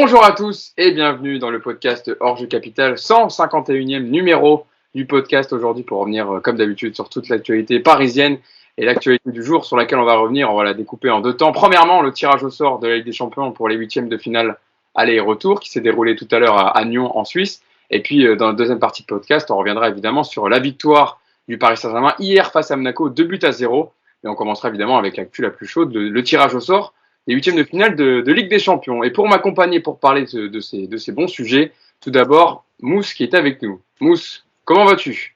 Bonjour à tous et bienvenue dans le podcast Hors-Jeu Capital, 151e numéro du podcast aujourd'hui pour revenir comme d'habitude sur toute l'actualité parisienne et l'actualité du jour sur laquelle on va revenir. On va la découper en deux temps. Premièrement, le tirage au sort de la Ligue des Champions pour les huitièmes de finale aller et retour qui s'est déroulé tout à l'heure à Nyon en Suisse. Et puis dans la deuxième partie de podcast, on reviendra évidemment sur la victoire du Paris Saint-Germain hier face à Monaco, 2-0. Et on commencera évidemment avec l'actu la plus chaude, le tirage au sort des huitièmes de finale de Ligue des Champions. Et pour m'accompagner, pour parler de ces bons sujets, tout d'abord, Mousse qui est avec nous. Mousse, comment vas-tu ?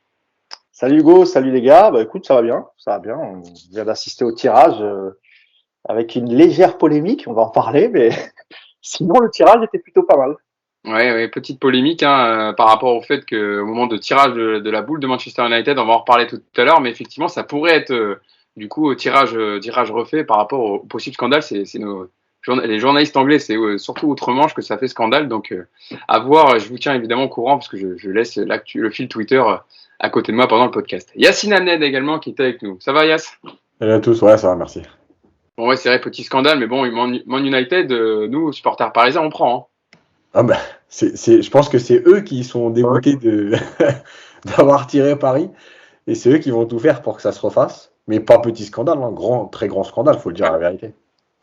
Salut Hugo, salut les gars. Bah écoute, ça va bien. On vient d'assister au tirage avec une légère polémique, on va en parler, mais sinon le tirage était plutôt pas mal. Ouais, petite polémique par rapport au fait qu'au moment de tirage de la boule de Manchester United, on va en reparler tout à l'heure, mais effectivement, ça pourrait être du coup au tirage refait par rapport au possible scandale. C'est les journalistes anglais, c'est surtout outre-Manche que ça fait scandale. Donc à voir, je vous tiens évidemment au courant parce que je laisse le fil Twitter à côté de moi pendant le podcast. Yacine Amned également qui est avec nous. Ça va Yass ? Salut à tous, ouais, ça va, merci. Bon ouais, c'est vrai, petit scandale, mais bon, Man United, nous, supporters parisiens, on prend. Hein. Ah bah, je pense que c'est eux qui sont dégoûtés d'avoir tiré Paris, et c'est eux qui vont tout faire pour que ça se refasse. Mais pas petit scandale, très grand scandale, faut le dire la vérité.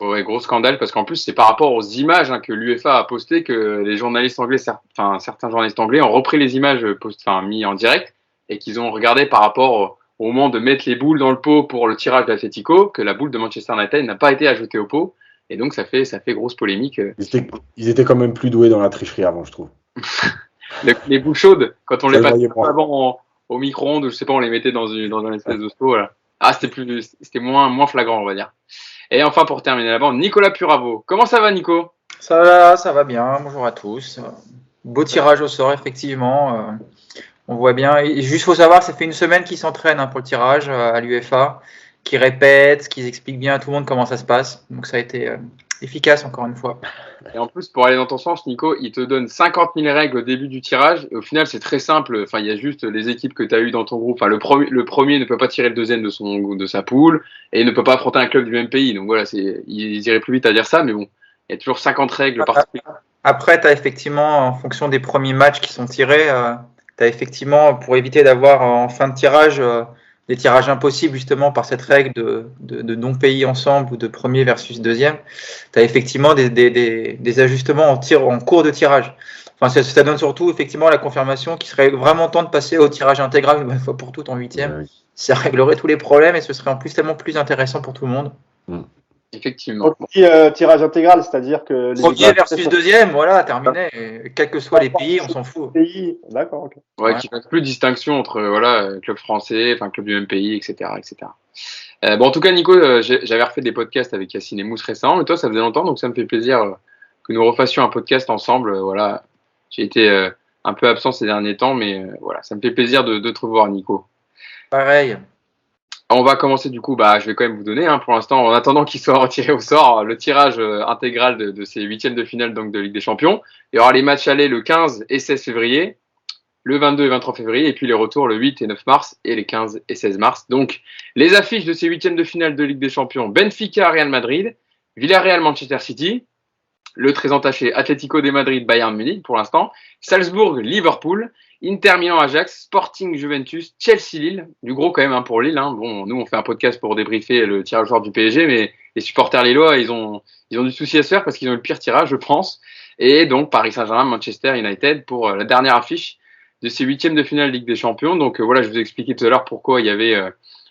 Ouais, gros scandale, parce qu'en plus, c'est par rapport aux images que l'UEFA a postées que les journalistes anglais, certains journalistes anglais ont repris les images mis en direct, et qu'ils ont regardé par rapport au moment de mettre les boules dans le pot pour le tirage d'Atlético, que la boule de Manchester United n'a pas été ajoutée au pot. Et donc, ça fait grosse polémique. Ils étaient quand même plus doués dans la tricherie avant, je trouve. Les boules chaudes, quand on Ça les passait le avant au micro-ondes, je sais pas, on les mettait dans un espèce de seau. Voilà. Ah, c'était moins flagrant, on va dire. Et enfin, pour terminer là-bas, Nicolas Puravo. Comment ça va, Nico ? Ça va bien. Bonjour à tous. Beau tirage au sort, effectivement. On voit bien. Et juste, faut savoir, ça fait une semaine qu'ils s'entraînent pour le tirage à l'UEFA, qu'ils répètent, qu'ils expliquent bien à tout le monde comment ça se passe. Donc, ça a été efficace, encore une fois. Et en plus, pour aller dans ton sens, Nico, il te donne 50 000 règles au début du tirage. Et au final, c'est très simple. Enfin, il y a juste les équipes que tu as eues dans ton groupe. Enfin, le premier ne peut pas tirer le deuxième de sa poule et ne peut pas affronter un club du même pays. Donc voilà, ils iraient plus vite à dire ça, mais bon, il y a toujours 50 règles particulières. Après, tu as effectivement, en fonction des premiers matchs qui sont tirés, tu as effectivement, pour éviter d'avoir en fin de tirage des tirages impossibles justement par cette règle de non-pays ensemble ou de premier versus deuxième, tu as effectivement des ajustements en cours de tirage. Enfin, ça donne surtout effectivement la confirmation qu'il serait vraiment temps de passer au tirage intégral une fois pour toutes en huitième. Oui. Ça réglerait tous les problèmes et ce serait en plus tellement plus intéressant pour tout le monde. Effectivement. Tirage intégral, c'est-à-dire que les premier versus deuxième, voilà, terminé. Et quels que soient les pays, on s'en fout. D'accord, ok. Ouais, qui fasse plus de distinction entre club français, club du même pays, etc., etc. Bon, en tout cas, Nico, j'avais refait des podcasts avec Yacine et Mousse récemment, mais toi, ça faisait longtemps, donc ça me fait plaisir que nous refassions un podcast ensemble. Voilà, j'ai été un peu absent ces derniers temps, mais voilà, ça me fait plaisir de te revoir, Nico. Pareil. On va commencer du coup, je vais quand même vous donner, pour l'instant, en attendant qu'il soit retiré au sort, le tirage intégral de ces huitièmes de finale donc, de Ligue des Champions. Il y aura les matchs allés le 15 et 16 février, le 22 et 23 février, et puis les retours le 8 et 9 mars, et les 15 et 16 mars. Donc, les affiches de ces huitièmes de finale de Ligue des Champions, Benfica, Real Madrid, Villarreal, Manchester City, le très entaché Atlético de Madrid, Bayern Munich pour l'instant, Salzbourg, Liverpool, Inter Milan, Ajax, Sporting, Juventus, Chelsea, Lille. Du gros quand même pour Lille. Bon, nous on fait un podcast pour débriefer le tirage au sort du PSG, mais les supporters lillois ils ont du souci à se faire parce qu'ils ont eu le pire tirage, je pense. Et donc Paris Saint-Germain, Manchester United pour la dernière affiche de ces huitièmes de finale Ligue des Champions. Donc voilà, je vous ai expliqué tout à l'heure pourquoi il y avait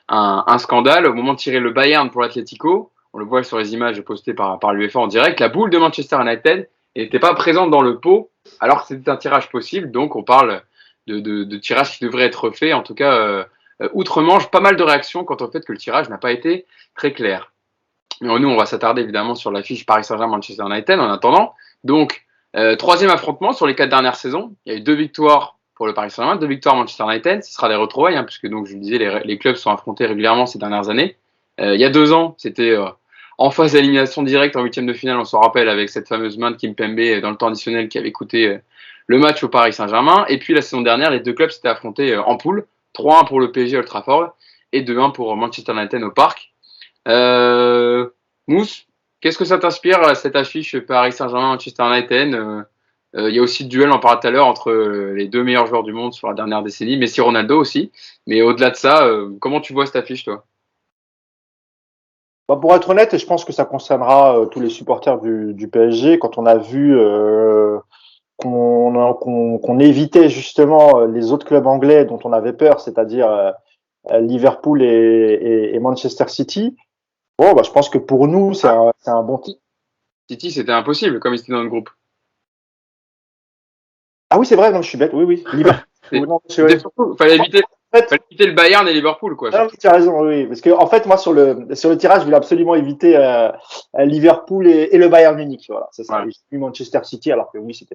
un scandale au moment de tirer le Bayern pour l'Atlético. On le voit sur les images postées par l'UEFA en direct. La boule de Manchester United n'était pas présente dans le pot alors que c'était un tirage possible. Donc on parle de tirage qui devrait être fait, en tout cas outre-Manche, pas mal de réactions quant au fait que le tirage n'a pas été très clair. Mais nous, on va s'attarder évidemment sur l'affiche Paris Saint-Germain-Manchester United en attendant. Donc, troisième affrontement sur les 4 dernières saisons. Il y a eu 2 victoires pour le Paris Saint-Germain, 2 victoires Manchester United. Ce sera des retrouvailles, puisque donc, je vous disais, les clubs sont affrontés régulièrement ces dernières années. Il y a 2 ans, c'était en phase d'élimination directe en huitième de finale, on s'en rappelle, avec cette fameuse main de Kimpembe dans le temps additionnel qui avait coûté le match au Paris Saint-Germain. Et puis la saison dernière, les 2 clubs s'étaient affrontés en poule. 3-1 pour le PSG à Old Trafford et 2-1 pour Manchester United au Parc. Mousse, Qu'est-ce que ça t'inspire, cette affiche Paris Saint-Germain-Manchester United? Il y a aussi le duel, on en parlait tout à l'heure, entre les deux meilleurs joueurs du monde sur la dernière décennie, Messi et Ronaldo aussi. Mais au-delà de ça, comment tu vois cette affiche, toi? Bah, pour être honnête, je pense que ça concernera tous les supporters du PSG. Quand on a vu qu'on évitait justement les autres clubs anglais dont on avait peur, c'est-à-dire Liverpool et Manchester City, bon, bah, je pense que pour nous, c'est un bon titre. City, c'était impossible, comme ils étaient dans le groupe. Ah oui, c'est vrai, non, je suis bête. Oui, oui. Liverpool. Non, Surtout, fallait éviter le Bayern et Liverpool, quoi. non, tu as raison, oui. Parce que, en fait, moi, sur le tirage, je voulais absolument éviter Liverpool et le Bayern Munich. Voilà, c'est ça. Ouais. J'ai mis Manchester City, alors que oui, c'était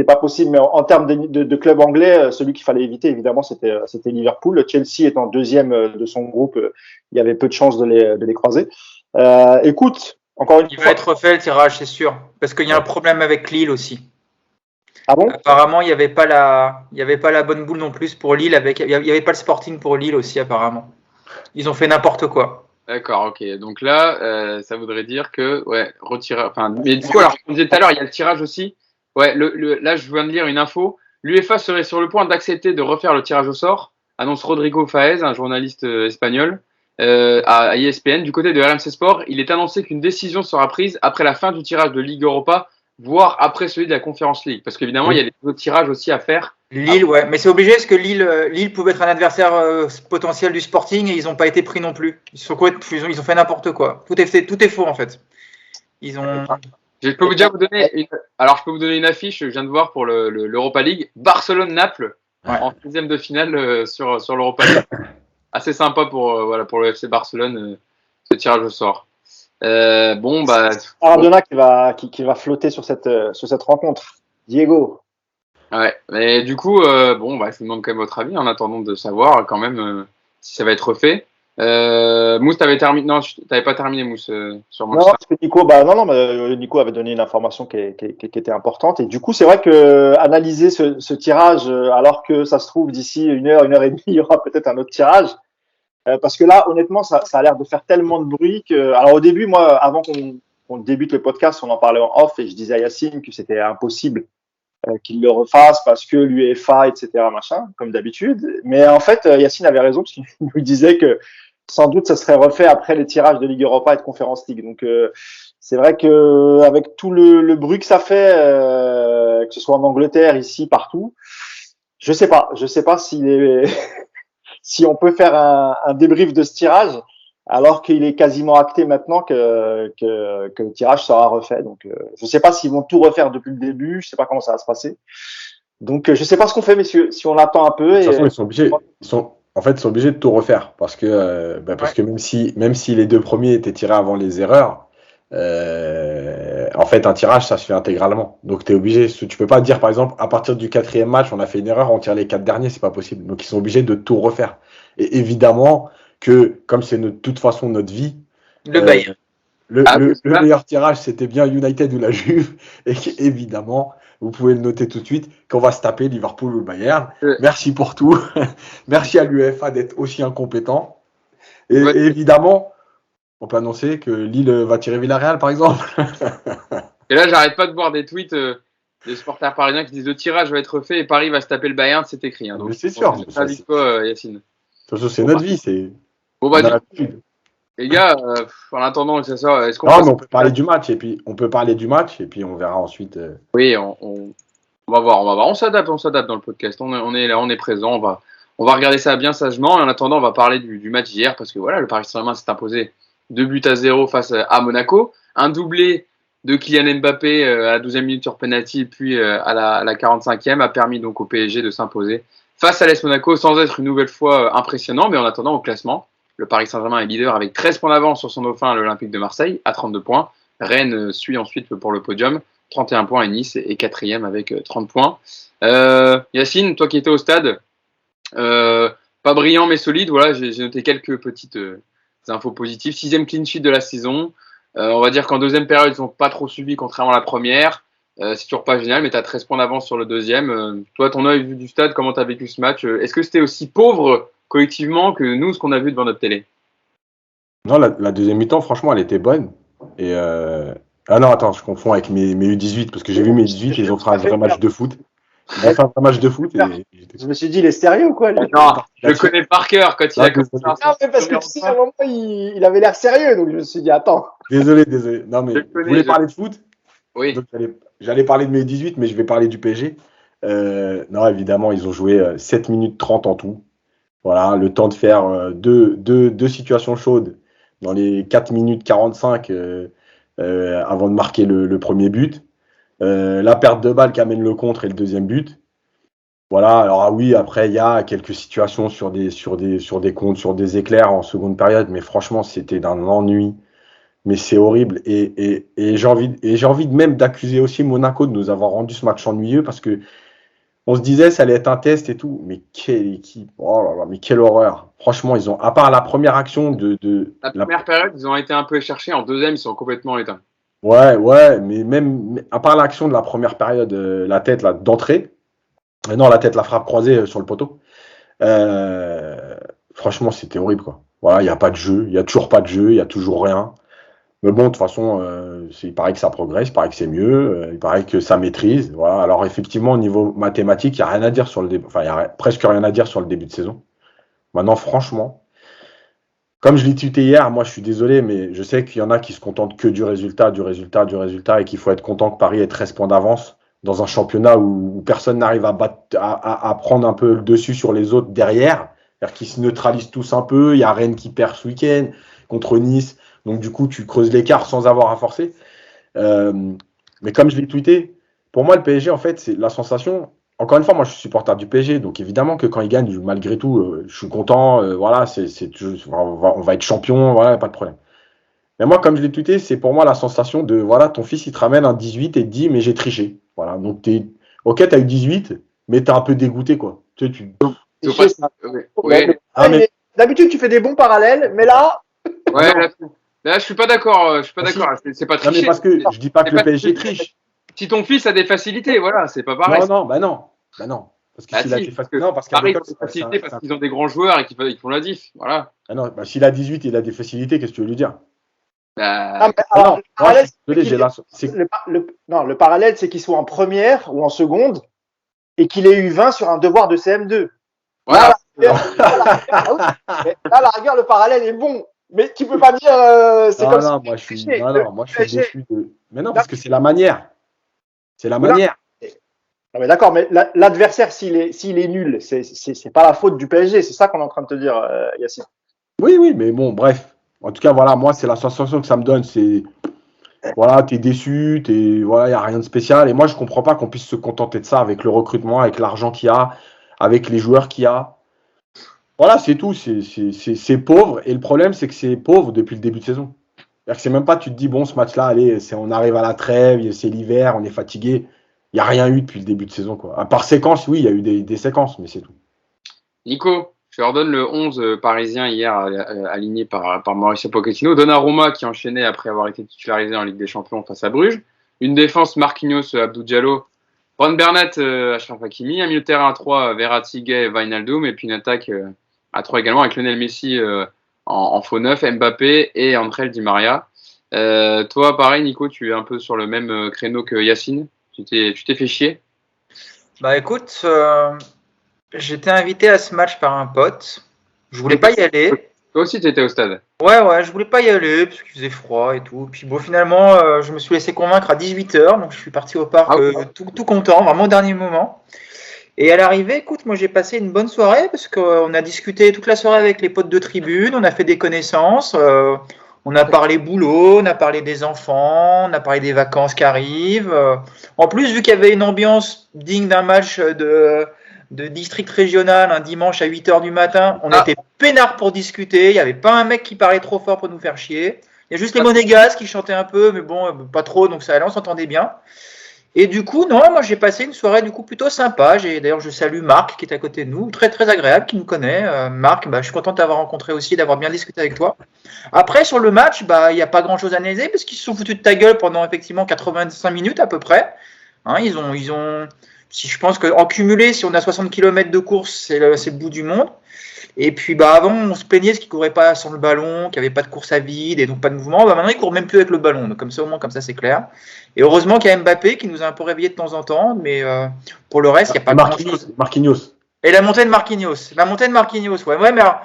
pas possible. Mais en termes de club anglais, celui qu'il fallait éviter, évidemment, c'était Liverpool. Chelsea étant deuxième de son groupe, il y avait peu de chances de les croiser. Écoute, encore une Il fois. va être refait le tirage, c'est sûr. Parce qu'il y a un problème avec Lille aussi. Ah bon? Apparemment, il n'y avait pas la bonne boule non plus pour Lille. Il n'y avait pas le Sporting pour Lille aussi, apparemment. Ils ont fait n'importe quoi. D'accord, ok. Donc là, ça voudrait dire que, ouais, retirer. Enfin, mais du coup, alors, comme je disais tout à l'heure, il y a le tirage aussi. Ouais, là, je viens de lire une info. L'UEFA serait sur le point d'accepter de refaire le tirage au sort, annonce Rodrigo Faez, un journaliste espagnol, à ESPN. Du côté de RMC Sport, il est annoncé qu'une décision sera prise après la fin du tirage de Ligue Europa, voire après celui de la Conference League. Parce qu'évidemment, il y a des autres tirages aussi à faire. Lille, ouais. Mais c'est obligé parce que Lille pouvait être un adversaire potentiel du Sporting et ils n'ont pas été pris non plus. Ils ont fait n'importe quoi. Tout est faux, en fait. Je peux vous donner une affiche, je viens de voir pour l'Europa League. Barcelone-Naples, en 16e de finale sur l'Europa League. Assez sympa pour le FC Barcelone, ce tirage au sort. Maradona qui va flotter sur cette rencontre. Diego. Ouais, mais du coup, je vous demande quand même votre avis en attendant de savoir quand même si ça va être refait. Mousse, t'avais pas terminé, Mousse, sur Non, Manchester. parce que Nico, Nico avait donné une information qui était importante. Et du coup, c'est vrai que analyser ce tirage, alors que ça se trouve d'ici une heure et demie, il y aura peut-être un autre tirage. Parce que là, honnêtement, ça a l'air de faire tellement de bruit que. Alors au début, moi, avant qu'on débute le podcast, on en parlait en off et je disais à Yacine que c'était impossible qu'il le refasse parce que l'UEFA, etc., machin, comme d'habitude. Mais en fait, Yacine avait raison parce qu'il nous disait que sans doute ça serait refait après les tirages de Ligue Europa et de Conference League. Donc c'est vrai que avec tout le bruit que ça fait, que ce soit en Angleterre, ici, partout, je sais pas si on peut faire un débrief de ce tirage alors qu'il est quasiment acté maintenant que le tirage sera refait. Donc je sais pas s'ils vont tout refaire depuis le début, je sais pas comment ça va se passer. Donc je sais pas ce qu'on fait, messieurs, si on attend un peu. De toute façon, ils sont obligés. Ils sont obligés de tout refaire parce que même si les deux premiers étaient tirés avant les erreurs, en fait, un tirage, ça se fait intégralement. Donc, tu es obligé. Tu peux pas dire, par exemple, à partir du 4e match, on a fait une erreur, on tire les 4 derniers, c'est pas possible. Donc, ils sont obligés de tout refaire. Et évidemment que, comme c'est de toute façon notre vie, le Bayern. Le meilleur tirage, c'était bien United ou la Juve. Et évidemment, vous pouvez le noter tout de suite, qu'on va se taper Liverpool ou le Bayern. Merci pour tout. Merci à l'UEFA d'être aussi incompétent. Et évidemment, on peut annoncer que Lille va tirer Villarreal, par exemple. Et là, j'arrête pas de voir des tweets des supporters parisiens qui disent le tirage va être fait et Paris va se taper le Bayern, c'est écrit. Hein, donc, c'est sûr. C'est quoi, Yacine? De toute façon, c'est notre vie. Les gars, en attendant que ça sorte, est-ce qu'on on peut parler du match et puis on verra ensuite. Oui, on va voir. On s'adapte dans le podcast. On est là, on est présent. On va regarder ça bien sagement. Et en attendant, on va parler du match d'hier parce que voilà, le Paris Saint-Germain s'est imposé 2-0 face à Monaco. Un doublé de Kylian Mbappé à la 12e minute sur penalty, puis à la 45e a permis donc au PSG de s'imposer face à l'AS Monaco sans être une nouvelle fois impressionnant. Mais en attendant, au classement, le Paris Saint-Germain est leader avec 13 points d'avance sur son dauphin, l'Olympique de Marseille, à 32 points. Rennes suit ensuite pour le podium, 31 points, et Nice est 4e avec 30 points. Yacine, toi qui étais au stade, pas brillant mais solide, voilà, j'ai noté quelques petites infos positives. 6e clean sheet de la saison. On va dire qu'en deuxième période, ils n'ont pas trop subi, contrairement à la première. C'est toujours pas génial, mais tu as 13 points d'avance sur le deuxième. Toi, ton œil vu du stade, comment tu as vécu ce match? Est-ce que c'était aussi pauvre collectivement que nous, ce qu'on a vu devant notre télé? Non, la deuxième mi-temps, franchement, elle était bonne. Et ah non, attends, je confonds avec mes U18 parce que j'ai vu mes U18 et ils ont fait un vrai match de foot. Ils ont fait un vrai match de foot et Je me suis dit, il est sérieux ou quoi lui Non, je le connais par cœur quand il a commencé Non, mais parce que tu sais, à un moment, il avait l'air sérieux, donc je me suis dit, attends. Désolé. Non, mais Je le connais, je voulais je- parler de foot. Oui. Donc, j'allais parler de mes 18, mais je vais parler du PSG. Non, évidemment, ils ont joué 7 minutes 30 en tout. Voilà, le temps de faire deux situations chaudes dans les 4 minutes 45 avant de marquer le premier but. La perte de balle qui amène le contre et le deuxième but. Voilà, alors ah oui, après, il y a quelques situations sur des comptes, sur des éclairs en seconde période, mais franchement, c'était d'un ennui. Mais c'est horrible. Et j'ai envie de même d'accuser aussi Monaco de nous avoir rendu ce match ennuyeux parce que on se disait ça allait être un test et tout. Mais quelle équipe! Oh là là, mais quelle horreur! Franchement, ils ont, à part la première action La première période, ils ont été un peu cherchés. En deuxième, ils sont complètement éteints. Ouais, mais même à part l'action de la première période, la tête là d'entrée, non, la tête, la frappe croisée sur le poteau. Euh, Franchement, c'était horrible quoi. Voilà, il n'y a pas de jeu, il n'y a toujours pas de jeu, il n'y a toujours rien. Mais bon, de toute façon, il paraît que ça progresse, il paraît que c'est mieux, il paraît que ça maîtrise. Voilà. Alors effectivement, au niveau mathématique, il n'y a rien à dire sur le début. Enfin, il n'y a presque rien à dire sur le début de saison. Maintenant, franchement, comme je l'ai tweeté hier, moi je suis désolé, mais je sais qu'il y en a qui se contentent que du résultat, et qu'il faut être content que Paris ait 13 points d'avance dans un championnat où personne n'arrive à prendre un peu le dessus sur les autres derrière. C'est-à-dire qu'ils se neutralisent tous un peu. Il y a Rennes qui perd ce week-end contre Nice. Donc du coup, tu creuses l'écart sans avoir à forcer. Mais comme je l'ai tweeté, pour moi, le PSG, en fait, c'est la sensation. Encore une fois, moi, je suis supporter du PSG, donc évidemment que quand ils gagnent, malgré tout, je suis content. Voilà, on va être champion, voilà, pas de problème. Mais moi, comme je l'ai tweeté, c'est pour moi la sensation de, voilà, ton fils, il te ramène un 18 et te dit, mais j'ai triché. Voilà, donc ok, t'as eu 18, mais t'es un peu dégoûté, quoi. Tu sais, Ils sont pas- Oui. D'habitude, tu fais des bons parallèles, mais là, Ouais, là, je suis pas d'accord. Je suis pas Ah, si. d'accord. C'est pas Non, tricher. mais parce que je dis pas que C'est le pas PSG tricher. triche. Si ton fils a des facilités, voilà, c'est pas pareil. Non. Parce que Bah s'il a si, des parce que non, parce qu'à Paris, ils l'école, ont des facilités parce qu'ils ont des grands joueurs et qu'ils font la diff. Voilà. Ah non, bah, s'il a 18 et il a des facilités, qu'est-ce que tu veux lui dire? Bah, mais Ah alors, non, moi, je suis désolé, j'ai le parallèle, c'est qu'il soit en première ou en seconde et qu'il ait eu 20 sur un devoir de CM2. voilà. Là, à la rigueur, le parallèle est bon. Mais tu peux pas dire c'est comme ça. Moi, je suis déçu de. Mais non, parce que c'est la manière. C'est la manière. Non, mais d'accord, mais l'adversaire, s'il est nul, c'est pas la faute du PSG. C'est ça qu'on est en train de te dire, Yacine. Oui, mais bon, bref. En tout cas, voilà, moi, c'est la sensation que ça me donne. C'est. Voilà, t'es déçu, voilà, il n'y a rien de spécial. Et moi, je comprends pas qu'on puisse se contenter de ça avec le recrutement, avec l'argent qu'il y a, avec les joueurs qu'il y a. Voilà, c'est tout. C'est pauvre. Et le problème, c'est que c'est pauvre depuis le début de saison. C'est-à-dire que c'est même pas, tu te dis, bon, ce match-là, allez, on arrive à la trêve, c'est l'hiver, on est fatigué. Il n'y a rien eu depuis le début de saison, quoi. À part séquences, oui, il y a eu des séquences, mais c'est tout. Nico, je leur donne le 11 parisien hier aligné par Mauricio Pochettino. Donnarumma qui enchaînait après avoir été titularisé en Ligue des Champions face à Bruges. Une défense Marquinhos, Abdou Diallo, Ron Bernat, Achraf Hakimi. Un milieu de terrain à 3, Verratti, Gay, Wijnaldum. Et puis une attaque à 3 également avec Lionel Messi en faux neuf, Mbappé et Angel Di Maria. Toi, pareil, Nico, tu es un peu sur le même créneau que Yacine. Tu t'es fait chier? Bah écoute, j'étais invité à ce match par un pote. Je voulais pas y aller. Toi aussi, tu étais au stade. Ouais, je voulais pas y aller parce qu'il faisait froid et tout. Puis bon, finalement, je me suis laissé convaincre à 18h, donc je suis parti au parc tout content, vraiment au dernier moment. Et à l'arrivée, écoute, moi j'ai passé une bonne soirée parce qu'on a discuté toute la soirée avec les potes de tribune, on a fait des connaissances, on a parlé boulot, on a parlé des enfants, on a parlé des vacances qui arrivent. En plus, vu qu'il y avait une ambiance digne d'un match de district régional un dimanche à 8h du matin, on était peinards pour discuter, il n'y avait pas un mec qui parlait trop fort pour nous faire chier. Il y a juste les Monégasques qui chantaient un peu, mais bon, pas trop, donc ça allait, on s'entendait bien. Et du coup, non, moi j'ai passé une soirée du coup plutôt sympa. D'ailleurs, je salue Marc qui est à côté de nous, très très agréable, qui nous connaît. Marc, je suis content de t'avoir rencontré aussi, d'avoir bien discuté avec toi. Après, sur le match, il n'y a pas grand chose à analyser parce qu'ils se sont foutus de ta gueule pendant effectivement 85 minutes à peu près. Hein, ils ont si je pense qu'en cumulé, si on a 60 km de course, c'est le bout du monde. Et puis avant, on se plaignait parce qu'ils ne couraient pas sans le ballon, qu'il n'y avait pas de course à vide et donc pas de mouvement. Maintenant, ils ne courent même plus avec le ballon. Donc comme ça, au moins, comme ça, c'est clair. Et heureusement qu'il y a Mbappé qui nous a un peu réveillés de temps en temps. Mais pour le reste, il n'y a pas grand-chose. Marquinhos. Et la montée de Marquinhos. Ouais, mais alors,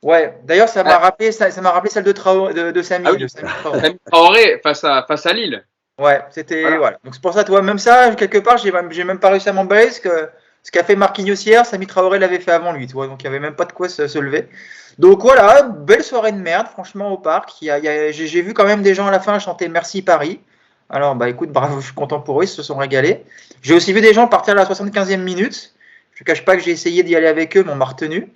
ouais. D'ailleurs, ça m'a rappelé celle de Samy. Ah oui. Samy Traoré face à Lille. Ouais, c'était voilà. Donc c'est pour ça, toi, même ça, quelque part, j'ai même pas réussi à m'emballer parce que ce qu'a fait Marquinhos hier, Samy Traoré l'avait fait avant lui, tu vois, donc il n'y avait même pas de quoi se lever. Donc voilà, belle soirée de merde, franchement, au parc. J'ai vu quand même des gens à la fin chanter Merci Paris. Alors, bah écoute, bravo, je suis content pour eux, ils se sont régalés. J'ai aussi vu des gens partir à la 75e minute. Je ne cache pas que j'ai essayé d'y aller avec eux, mais on m'a retenu.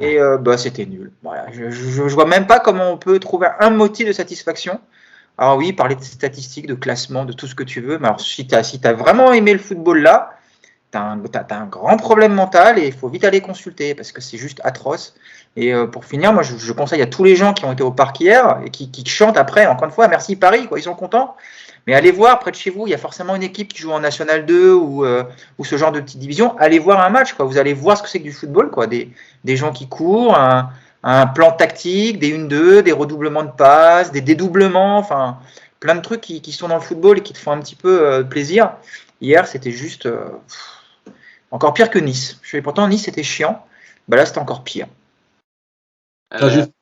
Et c'était nul. Voilà, je vois même pas comment on peut trouver un motif de satisfaction. Alors oui, parler de statistiques, de classement, de tout ce que tu veux, mais alors si tu as vraiment aimé le football là, tu as un grand problème mental et il faut vite aller consulter parce que c'est juste atroce. Et pour finir, moi je conseille à tous les gens qui ont été au parc hier et qui chantent après, encore une fois, merci Paris, quoi, ils sont contents. Mais allez voir, près de chez vous, il y a forcément une équipe qui joue en National 2 ou ce genre de petite division. Allez voir un match, quoi. Vous allez voir ce que c'est que du football, quoi. Des gens qui courent, un plan tactique, des 1-2, des redoublements de passes, des dédoublements, enfin plein de trucs qui sont dans le football et qui te font un petit peu plaisir. Hier, c'était juste encore pire que Nice. Pourtant, Nice, c'était chiant. Bah là, c'était encore pire.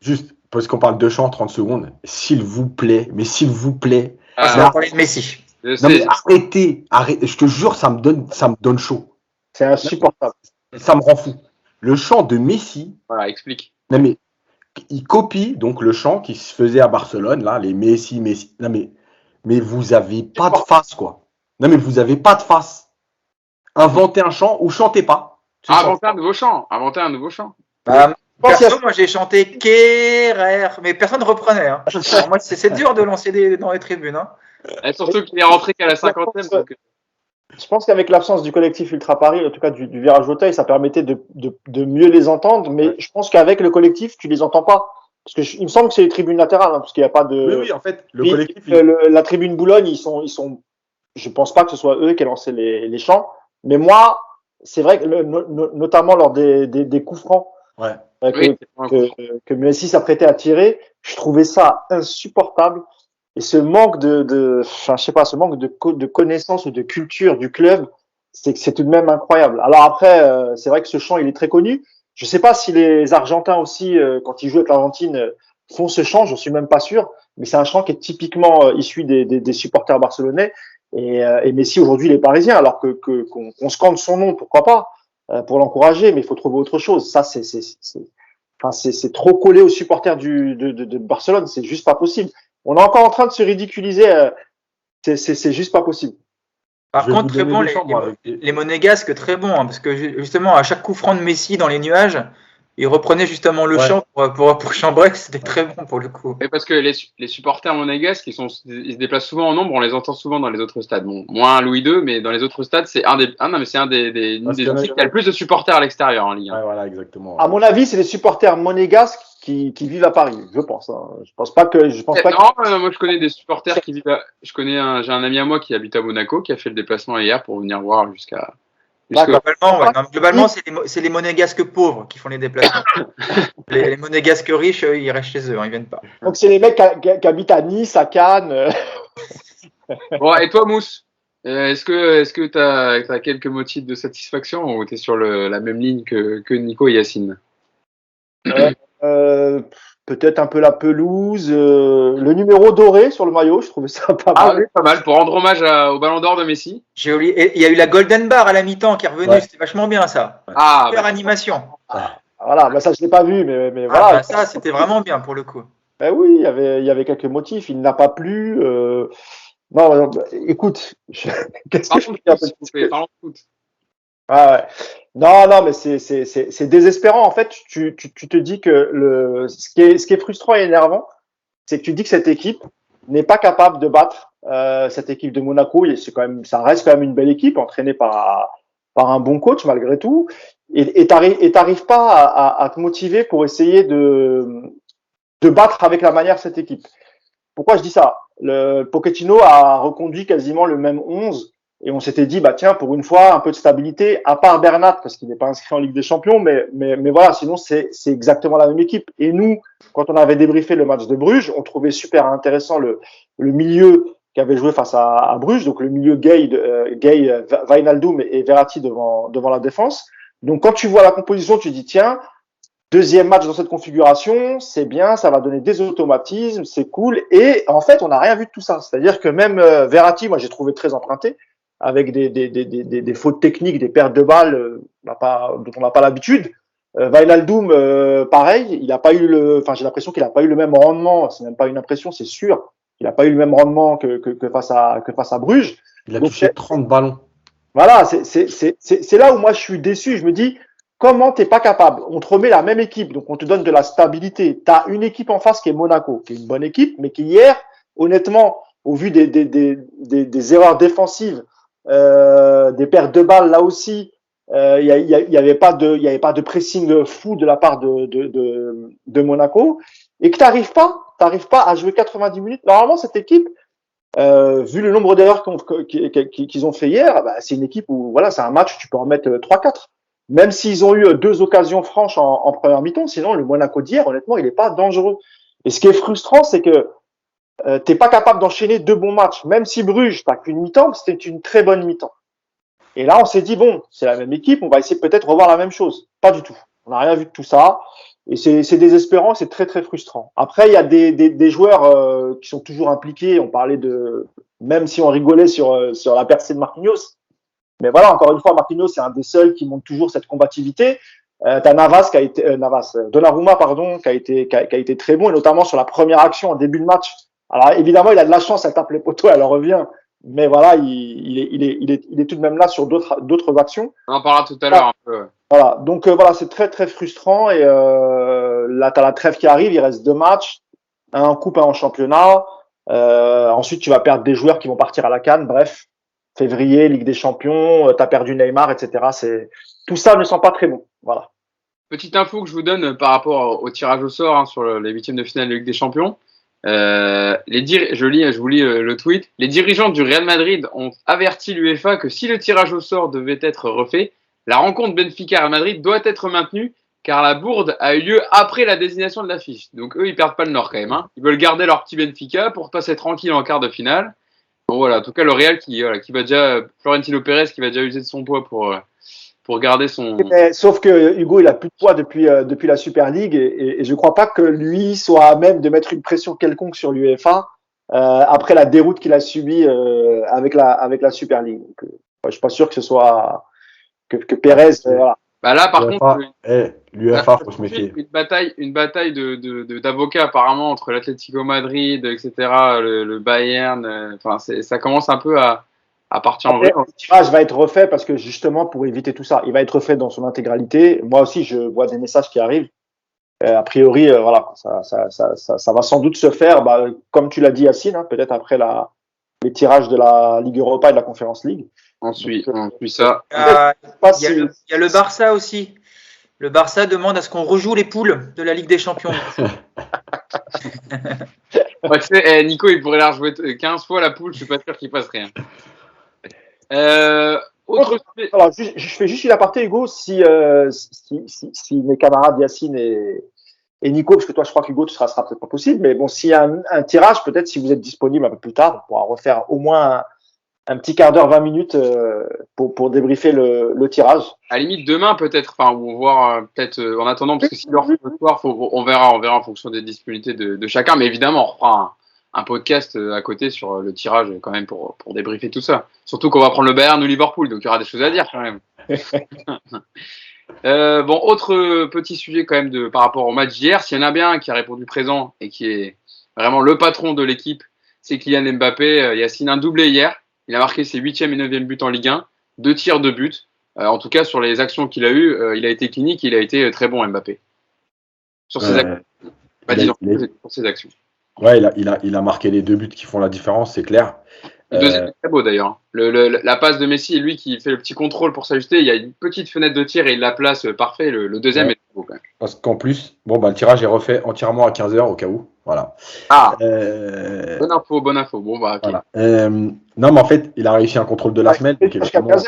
Juste, parce qu'on parle de chant, 30 secondes. S'il vous plaît, Ça va parler de Messi. Non mais arrêtez, je te jure, ça me donne chaud. C'est insupportable. Ça me rend fou. Le chant de Messi. Voilà, explique. Non mais il copie donc le chant qui se faisait à Barcelone là, les Messi. Non mais vous avez pas de face quoi. Non mais vous avez pas de face. Inventez un chant ou chantez pas. Inventez un nouveau chant. Perso, moi j'ai chanté Kerrer, mais personne ne reprenait. Hein. Alors, moi, c'est dur de lancer dans les tribunes. Hein. Et surtout qu'il est rentré qu'à la 50e. Donc... Je pense qu'avec l'absence du collectif Ultra Paris, en tout cas du virage Auteuil, ça permettait de mieux les entendre. Mais je pense qu'avec le collectif, tu les entends pas. Parce que il me semble que c'est les tribunes latérales, parce qu'il n'y a pas de. Oui, en fait, le collectif. La tribune Boulogne, ils sont. Je pense pas que ce soit eux qui aient lancé les chants. Mais moi, c'est vrai que notamment lors des coups francs. Ouais. Que Messi s'apprêtait à tirer, je trouvais ça insupportable. Et ce manque ce manque de connaissance ou de culture du club, c'est tout de même incroyable. Alors après, c'est vrai que ce chant, il est très connu. Je sais pas si les Argentins aussi, quand ils jouent avec l'Argentine, font ce chant, je suis même pas sûr. Mais c'est un chant qui est typiquement issu des supporters barcelonais. Et Messi aujourd'hui, il est parisien, alors qu'on scande son nom, pourquoi pas, pour l'encourager, mais il faut trouver autre chose. Ça, c'est trop collé aux supporters de Barcelone, c'est juste pas possible. On est encore en train de se ridiculiser, c'est juste pas possible. Par contre, très bon, les monégasques, très bon, hein, parce que justement, à chaque coup franc de Messi dans les nuages, il reprenait justement le chant pour chambrer, c'était très bon pour le coup. Et parce que les supporters monégasques, ils se déplacent souvent en nombre, on les entend souvent dans les autres stades. Bon, moins Louis II, mais dans les autres stades, c'est une des équipes qui a le plus de supporters à l'extérieur en Ligue 1. Ouais, voilà, exactement. À mon avis, c'est les supporters monégasques qui vivent à Paris, je pense. Hein. Je pense pas. Non, moi je connais des supporters qui vivent j'ai un ami à moi qui habite à Monaco, qui a fait le déplacement hier pour venir voir jusqu'à. Globalement, c'est les monégasques pauvres qui font les déplacements. les monégasques riches, eux, ils restent chez eux, ils viennent pas. Donc c'est les mecs qui habitent à Nice, à Cannes. Bon, et toi, Mousse, est-ce que tu as quelques motifs de satisfaction ou tu es sur la même ligne que Nico et Yacine? Peut-être un peu la pelouse, le numéro doré sur le maillot, je trouvais ça pas mal. Ah oui, pas mal, pour rendre hommage au Ballon d'Or de Messi. J'ai oublié, il y a eu la Golden Bar à la mi-temps qui est revenue, c'était vachement bien ça. Super animation. Voilà, ça je l'ai pas vu, mais voilà. Ça c'était vraiment bien pour le coup. Ben oui, il y avait quelques motifs, il n'a pas plu. Non, écoute, qu'est-ce que je peux dire? Parlons de foot. Ouais. Non, mais c'est désespérant. En fait, tu te dis que ce qui est frustrant et énervant, c'est que tu dis que cette équipe n'est pas capable de battre cette équipe de Monaco. Et ça reste quand même une belle équipe entraînée par un bon coach malgré tout. Et t'arrives pas à te motiver pour essayer de battre avec la manière cette équipe. Pourquoi je dis ça? Pochettino a reconduit quasiment le même 11 Et on s'était dit, bah tiens, pour une fois, un peu de stabilité, à part Bernat, parce qu'il n'est pas inscrit en Ligue des Champions, mais voilà, sinon c'est exactement la même équipe. Et nous, quand on avait débriefé le match de Bruges, on trouvait super intéressant le milieu qui avait joué face à Bruges, donc le milieu Gay, Wijnaldum et Verratti devant la défense. Donc quand tu vois la composition, tu dis tiens, deuxième match dans cette configuration, c'est bien, ça va donner des automatismes, c'est cool. Et en fait, on n'a rien vu de tout ça. C'est-à-dire que même Verratti, moi j'ai trouvé très emprunté, avec des fautes techniques, des pertes de balles dont on n'a pas l'habitude. Wijnaldum, pareil, il a pas eu j'ai l'impression qu'il n'a pas eu le même rendement. C'est même pas une impression, c'est sûr. Il n'a pas eu le même rendement que face à Bruges. Il a touché 30 ballons. Voilà, c'est là où moi je suis déçu. Je me dis, comment t'es pas capable? On te remet la même équipe, donc on te donne de la stabilité. Tu as une équipe en face qui est Monaco, qui est une bonne équipe, mais qui hier, honnêtement, au vu des erreurs défensives, des pertes de balles là aussi, il y avait pas de pressing fou de la part de Monaco, et que t'arrives pas à jouer 90 minutes. Normalement, cette équipe, vu le nombre d'erreurs qu'ils ont fait hier, bah, c'est une équipe où voilà, c'est un match où tu peux en mettre 3-4. Même s'ils ont eu 2 occasions franches en première mi-temps, sinon le Monaco d'hier, honnêtement, il n'est pas dangereux. Et ce qui est frustrant, c'est que t'es pas capable d'enchaîner 2 bons matchs. Même si Bruges, t'as qu'une mi-temps, c'était une très bonne mi-temps. Et là, on s'est dit, bon, c'est la même équipe, on va essayer peut-être revoir la même chose. Pas du tout. On n'a rien vu de tout ça. Et c'est désespérant, c'est très, très frustrant. Après, il y a des joueurs qui sont toujours impliqués. On parlait même si on rigolait sur la percée de Marquinhos. Mais voilà, encore une fois, Marquinhos, c'est un des seuls qui montre toujours cette combativité. T'as Donnarumma, qui a été très bon, et notamment sur la première action en début de match. Alors évidemment, il a de la chance, elle tape les poteaux, elle en revient. Mais voilà, il est tout de même là sur d'autres actions. On en parlera tout à l'heure un peu. Voilà, donc voilà, c'est très très frustrant. Et là, t'as la trêve qui arrive, il reste 2 matchs, un en coupe, un en championnat. Ensuite, tu vas perdre des joueurs qui vont partir à la CAN. Bref, février, Ligue des Champions, t'as perdu Neymar, etc. Tout ça ne sent pas très bon. Voilà. Petite info que je vous donne par rapport au tirage au sort sur les huitièmes de finale de Ligue des Champions. Je vous lis le tweet. Les dirigeants du Real Madrid ont averti l'UEFA que si le tirage au sort devait être refait, la rencontre Benfica-Real Madrid doit être maintenue car la bourde a eu lieu après la désignation de l'affiche. Donc eux, ils perdent pas le nord quand même. Hein. Ils veulent garder leur petit Benfica pour passer tranquille en quart de finale. Bon voilà, en tout cas le Real qui va déjà, Florentino Pérez qui va déjà user de son poids pour garder son. Mais, sauf que Hugo, il a plus de poids depuis la Super League et je crois pas que lui soit à même de mettre une pression quelconque sur l'UEFA après la déroute qu'il a subie avec la Super League. Donc, je suis pas sûr que ce soit que Pérez. Voilà. Bah là, par contre, l'UEFA, faut se méfier. Une bataille d'avocats apparemment entre l'Atlético Madrid, etc., le Bayern. Ça commence un peu à partir en vrille. Le tirage va être refait parce que justement pour éviter tout ça, il va être refait dans son intégralité. Moi aussi, je vois des messages qui arrivent. A priori, voilà, ça va sans doute se faire, comme tu l'as dit, Yacine, hein, peut-être après les tirages de la Ligue Europa et de la Conference League. On suit ça. Il y a le Barça aussi. Le Barça demande à ce qu'on rejoue les poules de la Ligue des Champions. Nico, il pourrait la rejouer 15 fois la poule, je suis pas sûr qu'il passe rien. Alors, je fais juste une aparté, Hugo, si mes camarades Yacine et Nico, parce que toi, je crois qu'Hugo, ce sera peut-être pas possible, mais bon, s'il y a un tirage, peut-être si vous êtes disponible un peu plus tard, on pourra refaire au moins un petit quart d'heure, 20 minutes pour débriefer le tirage. À la limite, demain, peut-être, ou voir peut-être en attendant, parce que si l'heure ce soir, on verra en fonction des disponibilités de chacun, mais évidemment, on refera un podcast à côté sur le tirage quand même pour débriefer tout ça. Surtout qu'on va prendre le Bayern ou Liverpool, donc il y aura des choses à dire quand même. Autre petit sujet quand même par rapport au match d'hier, s'il y en a bien un qui a répondu présent et qui est vraiment le patron de l'équipe, c'est Kylian Mbappé. Yacine, un doublé hier. Il a marqué ses 8e et 9e buts en Ligue 1, 2 tirs de but. En tout cas, sur les actions qu'il a eues, il a été clinique, il a été très bon, Mbappé. Sur ses actions. Sur ses actions. Ouais, il a marqué les 2 buts qui font la différence, c'est clair. Le deuxième est très beau d'ailleurs. La passe de Messi, lui qui fait le petit contrôle pour s'ajuster, il y a une petite fenêtre de tir et il la place parfait. Le deuxième est très beau quand même. Parce qu'en plus, le tirage est refait entièrement à 15h au cas où. Voilà. Ah, Euh, bonne info, bonne info. Bon, bah, ok. voilà. Non, mais en fait, il a réussi un contrôle de la semelle. Donc évidemment,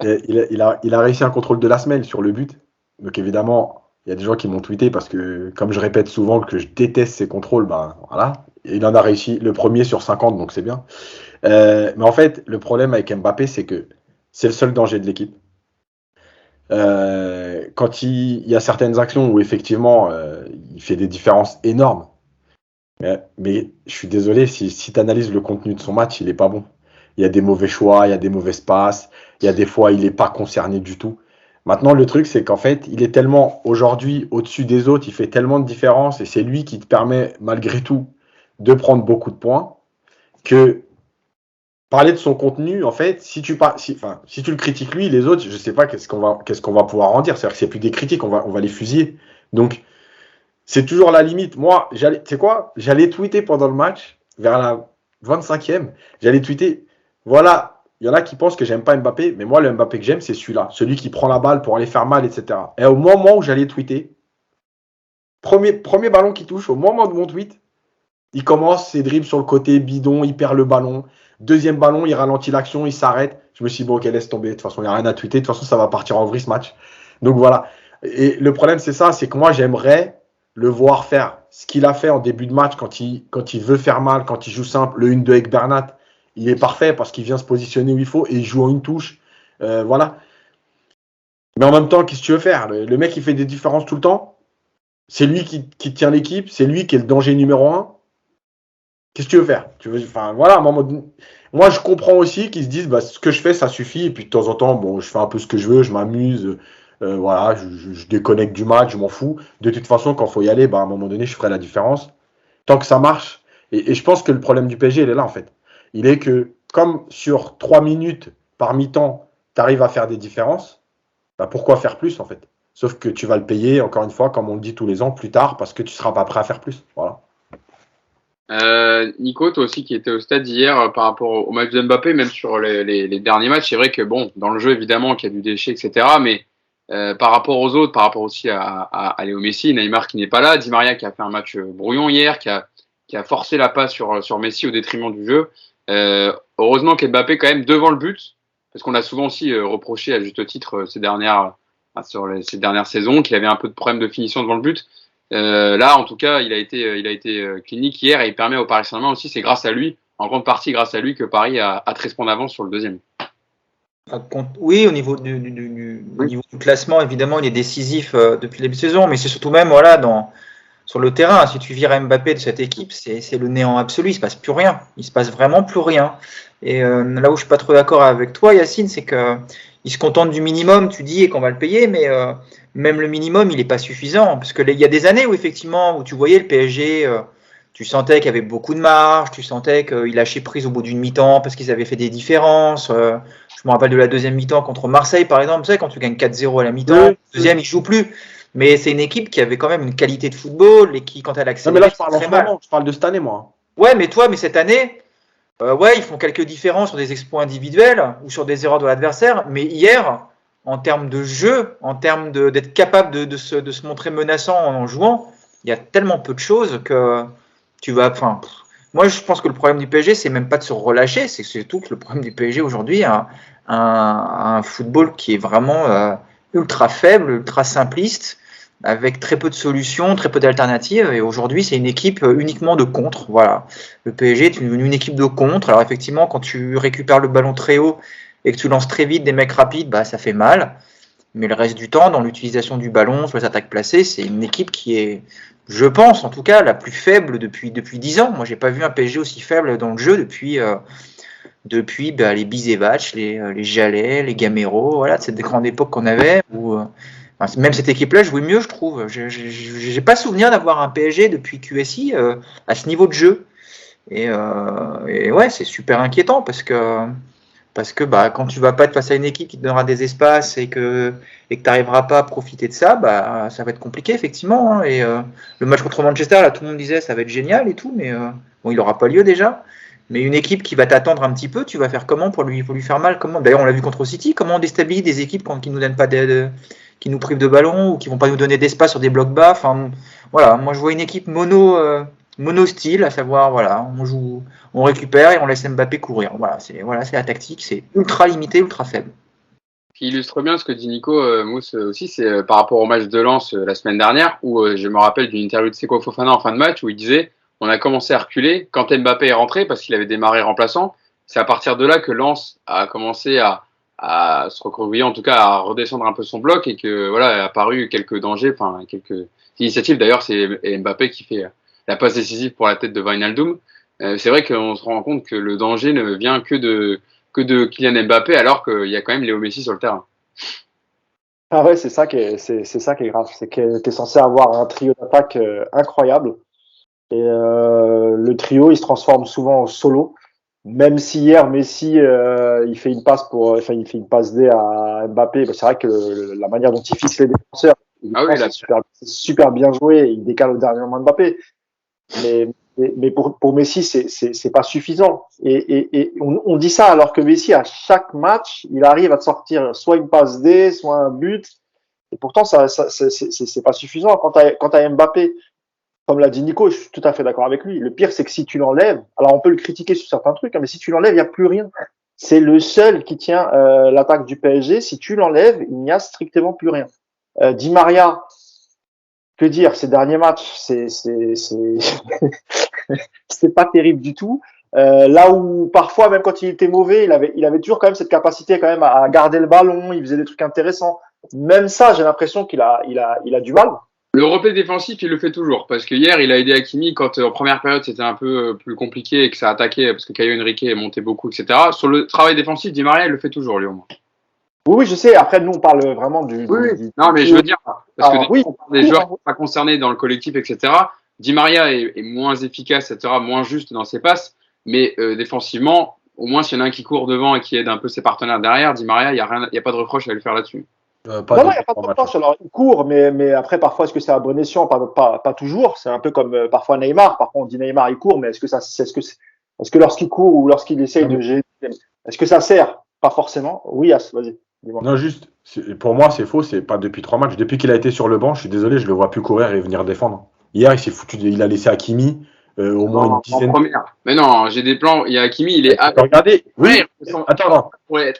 il a réussi un contrôle de la semelle sur le but. Donc évidemment, il y a des gens qui m'ont tweeté parce que, comme je répète souvent que je déteste ces contrôles, ben voilà. Et il en a réussi le premier sur 50, donc c'est bien. Mais en fait, le problème avec Mbappé, c'est que c'est le seul danger de l'équipe. Quand il y a certaines actions où effectivement il fait des différences énormes, mais je suis désolé, si tu analyses le contenu de son match, il n'est pas bon. Il y a des mauvais choix, il y a des mauvaises passes, il y a des fois il n'est pas concerné du tout. Maintenant, le truc, c'est qu'en fait, il est tellement aujourd'hui au-dessus des autres, il fait tellement de différences et c'est lui qui te permet malgré tout de prendre beaucoup de points que parler de son contenu, en fait, si tu le critiques lui, les autres, je sais pas qu'est-ce qu'on va pouvoir en dire. C'est-à-dire que c'est plus des critiques, on va les fusiller. Donc, c'est toujours la limite. Moi, tu sais quoi? J'allais tweeter pendant le match, vers la 25e, j'allais tweeter, voilà, il y en a qui pensent que j'aime pas Mbappé, mais moi, le Mbappé que j'aime, c'est celui-là. Celui qui prend la balle pour aller faire mal, etc. Et au moment où j'allais tweeter, premier ballon qui touche, au moment de mon tweet, il commence ses dribbles sur le côté, bidon, il perd le ballon. Deuxième ballon, il ralentit l'action, il s'arrête. Je me suis dit, bon, ok, laisse tomber. De toute façon, il n'y a rien à tweeter. De toute façon, ça va partir en vrille ce match. Donc voilà. Et le problème, c'est ça, c'est que moi, j'aimerais le voir faire ce qu'il a fait en début de match quand il veut faire mal, quand il joue simple. Le 1-2 avec Bernat, il est parfait parce qu'il vient se positionner où il faut et il joue en une touche. Voilà. Mais en même temps, qu'est-ce que tu veux faire? Le mec, il fait des différences tout le temps. C'est lui qui tient l'équipe. C'est lui qui est le danger numéro 1. Qu'est-ce que tu veux faire? Enfin, voilà, moi, je comprends aussi qu'ils se disent, bah, ce que je fais, ça suffit. Et puis, de temps en temps, bon, je fais un peu ce que je veux, je m'amuse. Voilà, je déconnecte du match, je m'en fous. De toute façon, quand il faut y aller, bah, à un moment donné, je ferai la différence. Tant que ça marche. Et je pense que le problème du PSG, il est là, en fait. Il est que, comme sur 3 minutes par mi-temps, tu arrives à faire des différences, bah, pourquoi faire plus, en fait? Sauf que tu vas le payer, encore une fois, comme on le dit tous les ans, plus tard, parce que tu ne seras pas prêt à faire plus. Voilà. Nico, toi aussi qui étais au stade hier par rapport au match de Mbappé, même sur les derniers matchs, c'est vrai que bon, dans le jeu évidemment qu'il y a du déchet, etc. Mais par rapport aux autres, par rapport aussi à Léo Messi, Neymar qui n'est pas là, Di Maria qui a fait un match brouillon hier, qui a forcé la passe sur Messi au détriment du jeu. Heureusement qu'Mbappé quand même devant le but, parce qu'on a souvent aussi reproché à juste titre ces dernières saisons qu'il avait un peu de problème de finition devant le but. Là, en tout cas, il a été clinique hier et il permet au Paris Saint-Germain aussi, c'est grâce à lui, en grande partie grâce à lui, que Paris a 13 points d'avance sur le deuxième. Oui, au niveau niveau du classement, évidemment, il est décisif depuis le début de saison, mais c'est surtout même sur le terrain. Si tu vires Mbappé de cette équipe, c'est le néant absolu, il ne se passe plus rien. Il se passe vraiment plus rien. Et là où je suis pas trop d'accord avec toi, Yacine, c'est que il se contente du minimum, tu dis, et qu'on va le payer, mais même le minimum, il n'est pas suffisant. Parce qu'il y a des années où, effectivement, où tu voyais le PSG, tu sentais qu'il y avait beaucoup de marge, tu sentais qu'il lâchait prise au bout d'une mi-temps parce qu'ils avaient fait des différences. Je me rappelle de la deuxième mi-temps contre Marseille, par exemple. Tu sais, quand tu gagnes 4-0 à la mi-temps, le deuxième, il ne joue plus. Mais c'est une équipe qui avait quand même une qualité de football et qui, quand elle accélère, non, mais là, je parle en ce moment, je parle de cette année, moi. Ouais, mais cette année, ils font quelques différences sur des exploits individuels ou sur des erreurs de l'adversaire. Mais hier, en termes de jeu, en termes d'être capable de se montrer menaçant en jouant, il y a tellement peu de choses que tu vas. Enfin, moi, je pense que le problème du PSG, c'est même pas de se relâcher, c'est surtout que le problème du PSG aujourd'hui a un football qui est vraiment ultra faible, ultra simpliste, avec très peu de solutions, très peu d'alternatives. Et aujourd'hui, c'est une équipe uniquement de contre. Voilà. Le PSG est une équipe de contre. Alors effectivement, quand tu récupères le ballon très haut et que tu lances très vite des mecs rapides, bah, ça fait mal. Mais le reste du temps, dans l'utilisation du ballon, sur les attaques placées, c'est une équipe qui est, je pense en tout cas, la plus faible depuis 10 ans. Moi, j'ai pas vu un PSG aussi faible dans le jeu depuis les Bisevac, les Jallet, les Gamero, voilà, de cette grande époque qu'on avait où même cette équipe-là jouait mieux, je trouve. J'ai pas souvenir d'avoir un PSG depuis QSI à ce niveau de jeu. Et ouais, c'est super inquiétant parce que quand tu vas pas être face à une équipe qui te donnera des espaces et que tu n'arriveras pas à profiter de ça, bah ça va être compliqué effectivement. Hein. Et le match contre Manchester, là, tout le monde disait ça va être génial et tout, mais bon, il n'aura pas lieu déjà. Mais une équipe qui va t'attendre un petit peu, tu vas faire comment pour lui faire mal? D'ailleurs, on l'a vu contre City, comment on déstabilise des équipes qui nous donnent pas nous privent de ballon ou qui vont pas nous donner d'espace sur des blocs bas. Enfin, voilà, moi je vois une équipe mono style, à savoir voilà, on récupère et on laisse Mbappé courir. Voilà, c'est la tactique, c'est ultra limité, ultra faible. Qui illustre bien ce que dit Nico Mousse aussi, c'est par rapport au match de Lens la semaine dernière, où je me rappelle d'une interview de Seko Fofana en fin de match, où il disait on a commencé à reculer quand Mbappé est rentré, parce qu'il avait démarré remplaçant. C'est à partir de là que Lens a commencé à se recroqueviller, en tout cas à redescendre un peu son bloc, et que voilà, a apparu quelques dangers, enfin quelques initiatives. D'ailleurs, c'est Mbappé qui fait la passe décisive pour la tête de Wijnaldum. C'est vrai qu'on se rend compte que le danger ne vient que de Kylian Mbappé, alors qu'il y a quand même Léo Messi sur le terrain. Ah ouais, c'est ça qui est grave. C'est que tu es censé avoir un trio d'attaque incroyable. Et le trio, il se transforme souvent en solo. Même si hier, Messi, il fait une passe D à Mbappé. C'est vrai que la manière dont il fixe les défenseurs, c'est super bien joué. Il décale au dernier moment Mbappé. Mais pour Messi, c'est pas suffisant. Et on dit ça alors que Messi, à chaque match, il arrive à te sortir soit une passe D, soit un but. Et pourtant, c'est pas suffisant. Quand t'as Mbappé, comme l'a dit Nico, je suis tout à fait d'accord avec lui. Le pire, c'est que si tu l'enlèves, alors on peut le critiquer sur certains trucs, hein, mais si tu l'enlèves, il n'y a plus rien. C'est le seul qui tient l'attaque du PSG. Si tu l'enlèves, il n'y a strictement plus rien. Di Maria, que dire, ces derniers matchs, c'est pas terrible du tout. Là où parfois, même quand il était mauvais, il avait toujours quand même cette capacité quand même à garder le ballon. Il faisait des trucs intéressants. Même ça, j'ai l'impression qu'il a du mal. Le repli défensif, il le fait toujours. Parce que hier, il a aidé Hakimi quand en première période, c'était un peu plus compliqué et que ça attaquait parce que Caio Henrique montait beaucoup, etc. Sur le travail défensif, Di Maria, il le fait toujours, lui, au moins. Oui, je sais. Après, nous, on parle vraiment du. Non, mais je veux dire, parce que des joueurs qui ne sont pas concernés dans le collectif, etc. Di Maria est moins efficace, etc., moins juste dans ses passes. Mais défensivement, au moins, s'il y en a un qui court devant et qui aide un peu ses partenaires derrière, Di Maria, il n'y a pas de reproche à lui faire là-dessus. Non, il n'y a pas de reproche. Alors, il court, mais après, parfois, est-ce que c'est à bon escient? Pas toujours. C'est un peu comme parfois Neymar. Parfois, on dit Neymar, il court, mais est-ce que lorsqu'il court ou lorsqu'il essaye de gérer, est-ce que ça sert? Pas forcément. Oui, vas-y. Non, juste, pour moi, c'est faux. C'est pas depuis 3 matchs. Depuis qu'il a été sur le banc, je suis désolé, je le vois plus courir et venir défendre. Hier, il s'est foutu, il a laissé Hakimi au moins une dizaine. En première. Mais non, j'ai des plans. Il y a Hakimi, il est. Regardez. Oui. Attends.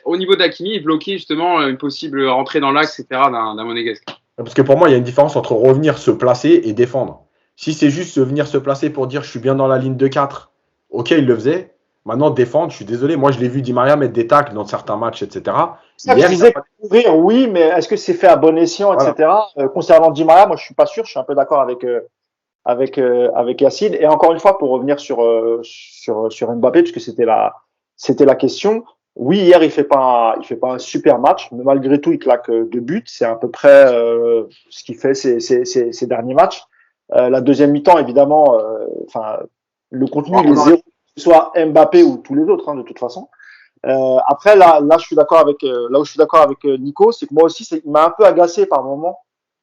Au niveau d'Hakimi, il bloquait justement une possible rentrée dans l'axe, etc. d'un Monégasque. Parce que pour moi, il y a une différence entre revenir se placer et défendre. Si c'est juste venir se placer pour dire je suis bien dans la ligne de 4, ok, il le faisait. Maintenant, défendre, je suis désolé. Moi, je l'ai vu Di Maria mettre des tacles dans certains matchs, etc. Hier, je disais courir, oui, mais est-ce que c'est fait à bon escient, etc. Concernant Di Maria, moi, je suis pas sûr. Je suis un peu d'accord avec Yacine. Et encore une fois, pour revenir sur Mbappé, puisque c'était la question. Oui, hier, il fait pas un super match, mais malgré tout, il claque 2 buts. C'est à peu près ce qu'il fait ces derniers matchs. La deuxième mi-temps, évidemment, le contenu, il est zéro, que ce soit Mbappé ou tous les autres, hein, de toute façon. Après, là, je suis d'accord avec, là où je suis d'accord avec Nico, c'est que moi aussi, il m'a un peu agacé par moment,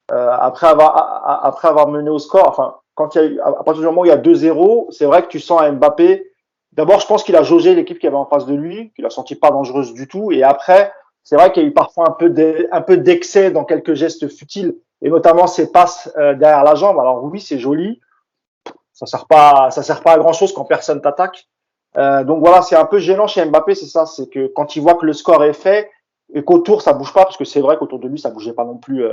après avoir mené au score. Enfin, à partir du moment où il y a 2-0, c'est vrai que tu sens à Mbappé. D'abord, je pense qu'il a jaugé l'équipe qui avait en face de lui, qu'il a senti pas dangereuse du tout. Et après, c'est vrai qu'il y a eu parfois un peu d'excès dans quelques gestes futiles, et notamment ses passes derrière la jambe. Alors oui, c'est joli. Ça sert pas à grand chose quand personne t'attaque. Donc voilà, c'est un peu gênant chez Mbappé, c'est ça, c'est que quand il voit que le score est fait et qu'autour ça bouge pas, parce que c'est vrai qu'autour de lui ça bougeait pas non plus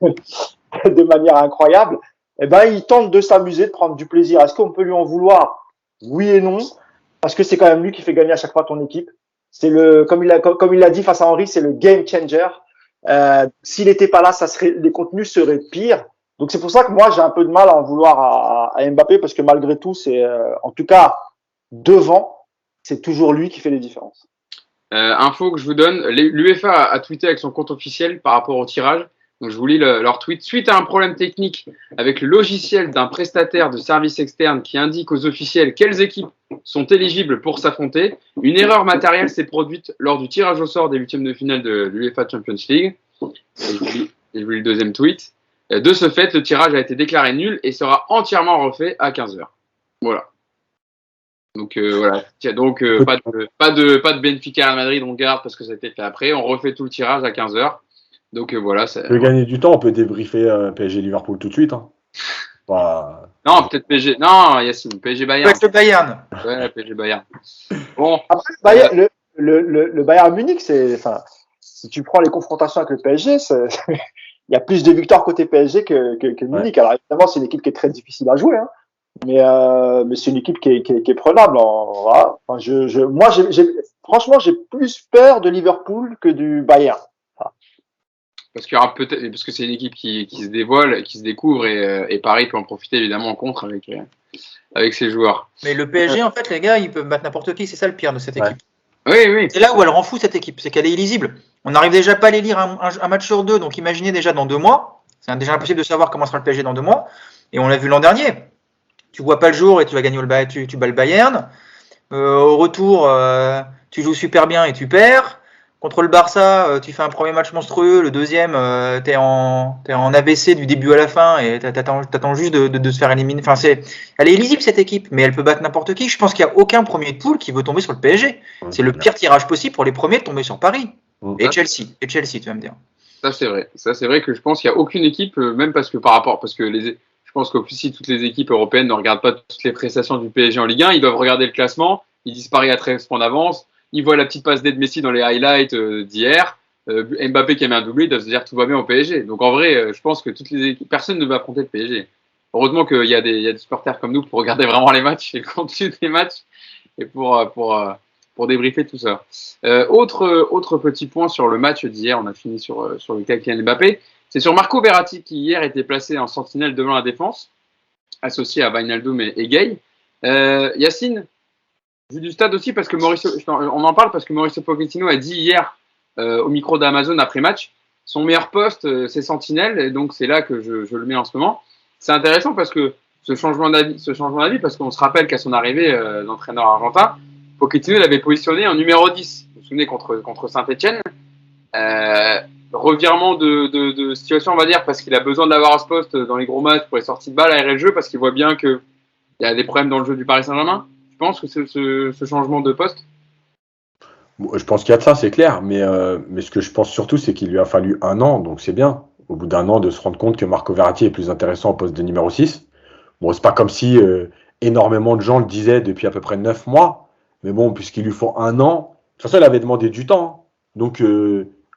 de manière incroyable, eh ben il tente de s'amuser, de prendre du plaisir. Est-ce qu'on peut lui en vouloir? Oui et non, parce que c'est quand même lui qui fait gagner à chaque fois ton équipe. C'est comme il l'a dit face à Henry, c'est le game changer. S'il n'était pas là, les contenus seraient pires. Donc c'est pour ça que moi j'ai un peu de mal à en vouloir à Mbappé, parce que malgré tout, c'est en tout cas devant, c'est toujours lui qui fait les différences. Info que je vous donne, l'UEFA a tweeté avec son compte officiel par rapport au tirage. Donc je vous lis leur tweet. Suite à un problème technique avec le logiciel d'un prestataire de service externe qui indique aux officiels quelles équipes sont éligibles pour s'affronter, une erreur matérielle s'est produite lors du tirage au sort des 8e de finale de l'UEFA Champions League. Et je vous lis le deuxième tweet. De ce fait, le tirage a été déclaré nul et sera entièrement refait à 15h. Voilà. Donc voilà. Donc pas de Benfica à Madrid, on garde parce que ça a été fait après. On refait tout le tirage à 15h. Donc voilà. On peut gagner du temps, on peut débriefer PSG Liverpool tout de suite. Hein. Bah, Non, peut-être PSG. Non, Yacine, PSG Bayern. Avec le Bayern. Ouais, PSG Bayern. Bon. Après, le Bayern Munich, si tu prends les confrontations avec le PSG, il y a plus de victoires côté PSG que Munich. Alors évidemment, c'est une équipe qui est très difficile à jouer, hein. Mais c'est une équipe qui est prenable. Voilà. Enfin, moi, franchement, j'ai plus peur de Liverpool que du Bayern. Voilà. Parce qu'il y aura peut-être, parce que c'est une équipe qui se dévoile, qui se découvre, et Paris peut en profiter évidemment en contre avec ses joueurs. Mais le PSG, en fait, les gars, ils peuvent battre n'importe qui. C'est ça le pire de cette équipe. Oui. C'est là où elle rend fou cette équipe, c'est qu'elle est illisible. On n'arrive déjà pas à les lire un match sur 2, donc imaginez déjà dans 2 mois. C'est déjà impossible de savoir comment sera le PSG dans 2 mois. Et on l'a vu l'an dernier. Tu vois pas le jour et tu vas gagner tu bats le Bayern. Au retour, tu joues super bien et tu perds. Contre le Barça, tu fais un premier match monstrueux. Le deuxième, t'es en ABC du début à la fin et t'attends juste de se faire éliminer. Enfin, elle est illisible cette équipe, mais elle peut battre n'importe qui. Je pense qu'il n'y a aucun premier de poule qui veut tomber sur le PSG. C'est le pire tirage possible pour les premiers de tomber sur Paris. Et Chelsea, tu vas me dire. Ça c'est vrai. Ça c'est vrai que je pense qu'il n'y a aucune équipe, même parce que je pense qu'au plus si toutes les équipes européennes ne regardent pas toutes les prestations du PSG en Ligue 1, ils doivent regarder le classement. Ils disent Paris à 13 points d'avance. Ils voient la petite passe d'aide Messi dans les highlights d'hier. Mbappé qui a mis un doublé, ils doivent se dire tout va bien au PSG. Donc en vrai, je pense que toutes les équipes, personne ne va affronter le PSG. Heureusement qu'il y a des supporters comme nous pour regarder vraiment les matchs et le contenu des matchs et pour débriefer tout ça. Autre petit point sur le match d'hier, on a fini sur le cas Kylian Mbappé. C'est sur Marco Verratti qui hier était placé en sentinelle devant la défense, associé à Wijnaldum et Gueye. Yacine, vu du stade aussi, parce que on en parle parce que Mauricio Pochettino a dit hier au micro d'Amazon après match, son meilleur poste c'est sentinelle, et donc c'est là que je le mets en ce moment. C'est intéressant parce que ce changement d'avis, parce qu'on se rappelle qu'à son arrivée d'entraîneur argentin, Pochettino l'avait positionné en numéro 10. Vous vous souvenez contre Saint-Etienne. Revirement de situation, on va dire, parce qu'il a besoin d'avoir à ce poste dans les gros matchs pour les sorties de balles, aérer le jeu, parce qu'il voit bien qu'il y a des problèmes dans le jeu du Paris Saint-Germain. Tu penses que c'est ce changement de poste? Je pense qu'il y a de ça, c'est clair, mais ce que je pense surtout, c'est qu'il lui a fallu 1 an, donc c'est bien, au bout d'1 an, de se rendre compte que Marco Verratti est plus intéressant au poste de numéro 6. Bon, c'est pas comme si énormément de gens le disaient depuis à peu près 9 mois, mais bon, puisqu'il lui faut 1 an, de toute façon, il avait demandé du temps, donc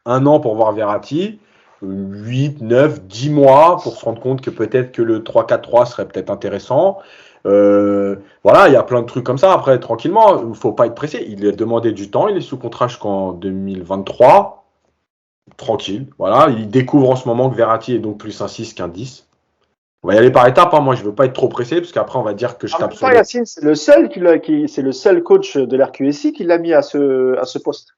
1 an pour voir Verratti, 8, 9, 10 mois pour se rendre compte que peut-être que le 3-4-3 serait peut-être intéressant. Voilà, il y a plein de trucs comme ça. Après, tranquillement, il ne faut pas être pressé. Il a demandé du temps, il est sous contrat jusqu'en 2023. Tranquille, voilà. Il découvre en ce moment que Verratti est donc plus un 6 qu'un 10. On va y aller par étapes. Hein. Moi, je ne veux pas être trop pressé, parce qu'après, on va dire que je tape sur Yacine, c'est le seul coach de l'RQSI qui l'a mis à ce poste.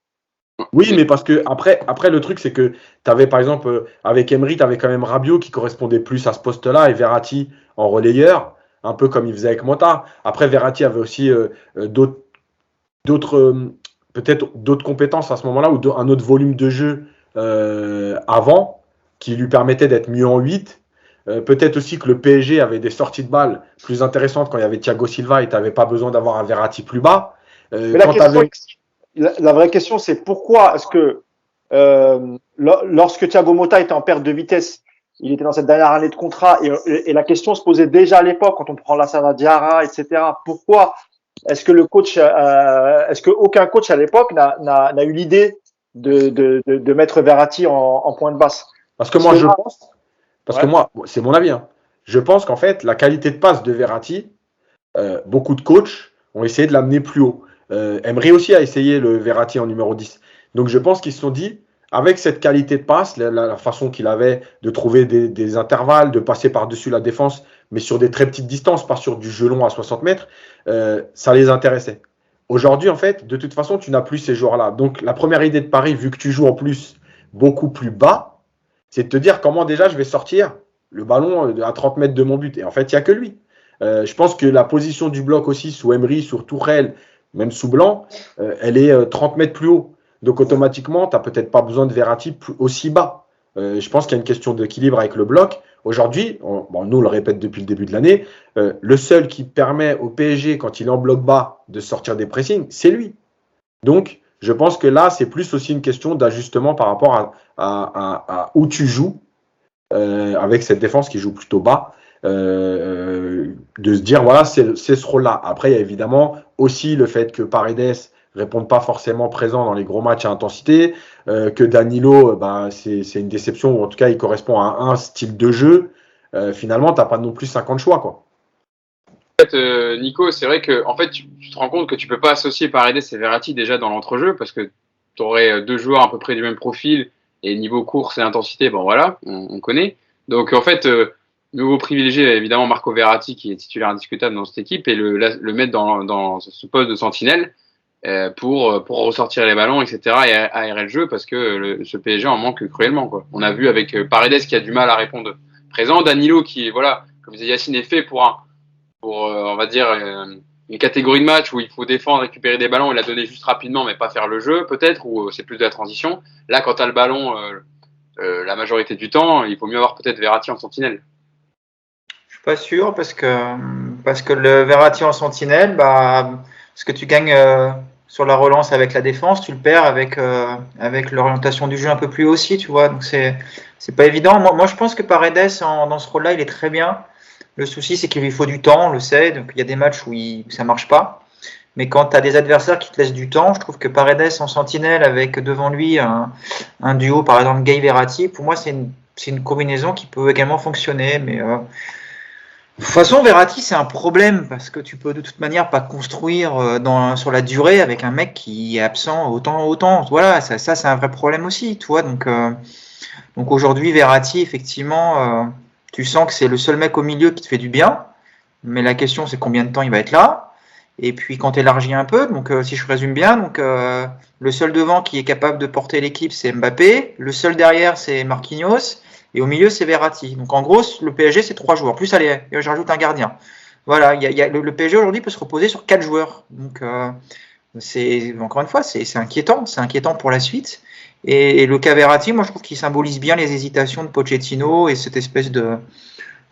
Oui, mais parce que après le truc, c'est que tu avais, par exemple, avec Emery, tu avais quand même Rabiot qui correspondait plus à ce poste-là, et Verratti en relayeur, un peu comme il faisait avec Mota. Après, Verratti avait aussi peut-être d'autres compétences à ce moment-là, ou un autre volume de jeu avant, qui lui permettait d'être mieux en 8. Peut-être aussi que le PSG avait des sorties de balles plus intéressantes quand il y avait Thiago Silva et tu n'avais pas besoin d'avoir un Verratti plus bas. Mais la vraie question, c'est pourquoi est-ce que lorsque Thiago Motta était en perte de vitesse, il était dans cette dernière année de contrat, et la question se posait déjà à l'époque quand on prend Lassana Diarra, etc. Pourquoi est-ce que est-ce que aucun coach à l'époque n'a eu l'idée de mettre Verratti en point de basse? Parce que moi, je pense, que moi, c'est mon avis, hein, je pense qu'en fait, la qualité de passe de Verratti, beaucoup de coachs ont essayé de l'amener plus haut. Emery aussi a essayé le Verratti en numéro 10. Donc je pense qu'ils se sont dit, avec cette qualité de passe, la façon qu'il avait de trouver des intervalles, de passer par-dessus la défense, mais sur des très petites distances, pas sur du jeu long à 60 mètres, ça les intéressait. Aujourd'hui, en fait, de toute façon, tu n'as plus ces joueurs-là. Donc la première idée de Paris, vu que tu joues en plus beaucoup plus bas, c'est de te dire comment déjà je vais sortir le ballon à 30 mètres de mon but. Et en fait, il n'y a que lui. Je pense que la position du bloc aussi, sous Emery, sur Tourelle, même sous Blanc, elle est 30 mètres plus haut. Donc automatiquement, tu n'as peut-être pas besoin de Verratti aussi bas. Je pense qu'il y a une question d'équilibre avec le bloc. Aujourd'hui, nous on le répète depuis le début de l'année, le seul qui permet au PSG, quand il est en bloc bas, de sortir des pressings, c'est lui. Donc, Je pense que là, c'est plus aussi une question d'ajustement par rapport à où tu joues, avec cette défense qui joue plutôt bas, de se dire, voilà, c'est ce rôle-là. Après, il y a évidemment aussi le fait que Paredes réponde pas forcément présent dans les gros matchs à intensité, que Danilo, c'est une déception, ou en tout cas, il correspond à un style de jeu. Finalement, tu n'as pas non plus 50 choix, quoi. En fait, Nico, c'est vrai que en fait, tu te rends compte que tu peux pas associer Paredes et Verratti déjà dans l'entrejeu parce que tu aurais deux joueurs à peu près du même profil et niveau course et intensité, bon voilà, on connaît. Donc en fait, nouveau privilégié évidemment Marco Verratti qui est titulaire indiscutable dans cette équipe et le mettre dans ce poste de sentinelle pour ressortir les ballons, etc. et aérer le jeu parce que ce PSG en manque cruellement, quoi. On a vu avec Paredes qui a du mal à répondre présent, Danilo qui voilà, comme disait Yacine, est fait pour on va dire, une catégorie de match où il faut défendre, récupérer des ballons et la donner juste rapidement, mais pas faire le jeu, peut-être, ou c'est plus de la transition. Là, quand tu as le ballon, la majorité du temps, il faut mieux avoir peut-être Verratti en sentinelle. Je suis pas sûr parce que le Verratti en sentinelle, ce que tu gagnes sur la relance avec la défense, tu le perds avec l'orientation du jeu un peu plus haut aussi, tu vois. Donc c'est pas évident. Moi, je pense que Paredes dans ce rôle-là, il est très bien. Le souci, c'est qu'il lui faut du temps, on le sait. Donc, il y a des matchs où ça ne marche pas. Mais quand tu as des adversaires qui te laissent du temps, je trouve que Paredes en sentinelle avec devant lui un duo, par exemple Gay-Verratti, pour moi, c'est une combinaison qui peut également fonctionner. Mais de toute façon, Verratti, c'est un problème parce que tu peux de toute manière pas construire sur la durée avec un mec qui est absent autant. Voilà, ça c'est un vrai problème aussi. Tu vois, donc aujourd'hui, Verratti, effectivement. Tu sens que c'est le seul mec au milieu qui te fait du bien, mais la question c'est combien de temps il va être là. Et puis quand tu élargis un peu, donc si je résume bien, donc le seul devant qui est capable de porter l'équipe c'est Mbappé, le seul derrière c'est Marquinhos, et au milieu c'est Verratti. Donc en gros le PSG c'est 3 joueurs. Plus allez, je rajoute un gardien. Voilà, le PSG aujourd'hui peut se reposer sur 4 joueurs. Donc encore une fois c'est inquiétant pour la suite. Et le cas Verratti, moi je trouve qu'il symbolise bien les hésitations de Pochettino et cette espèce de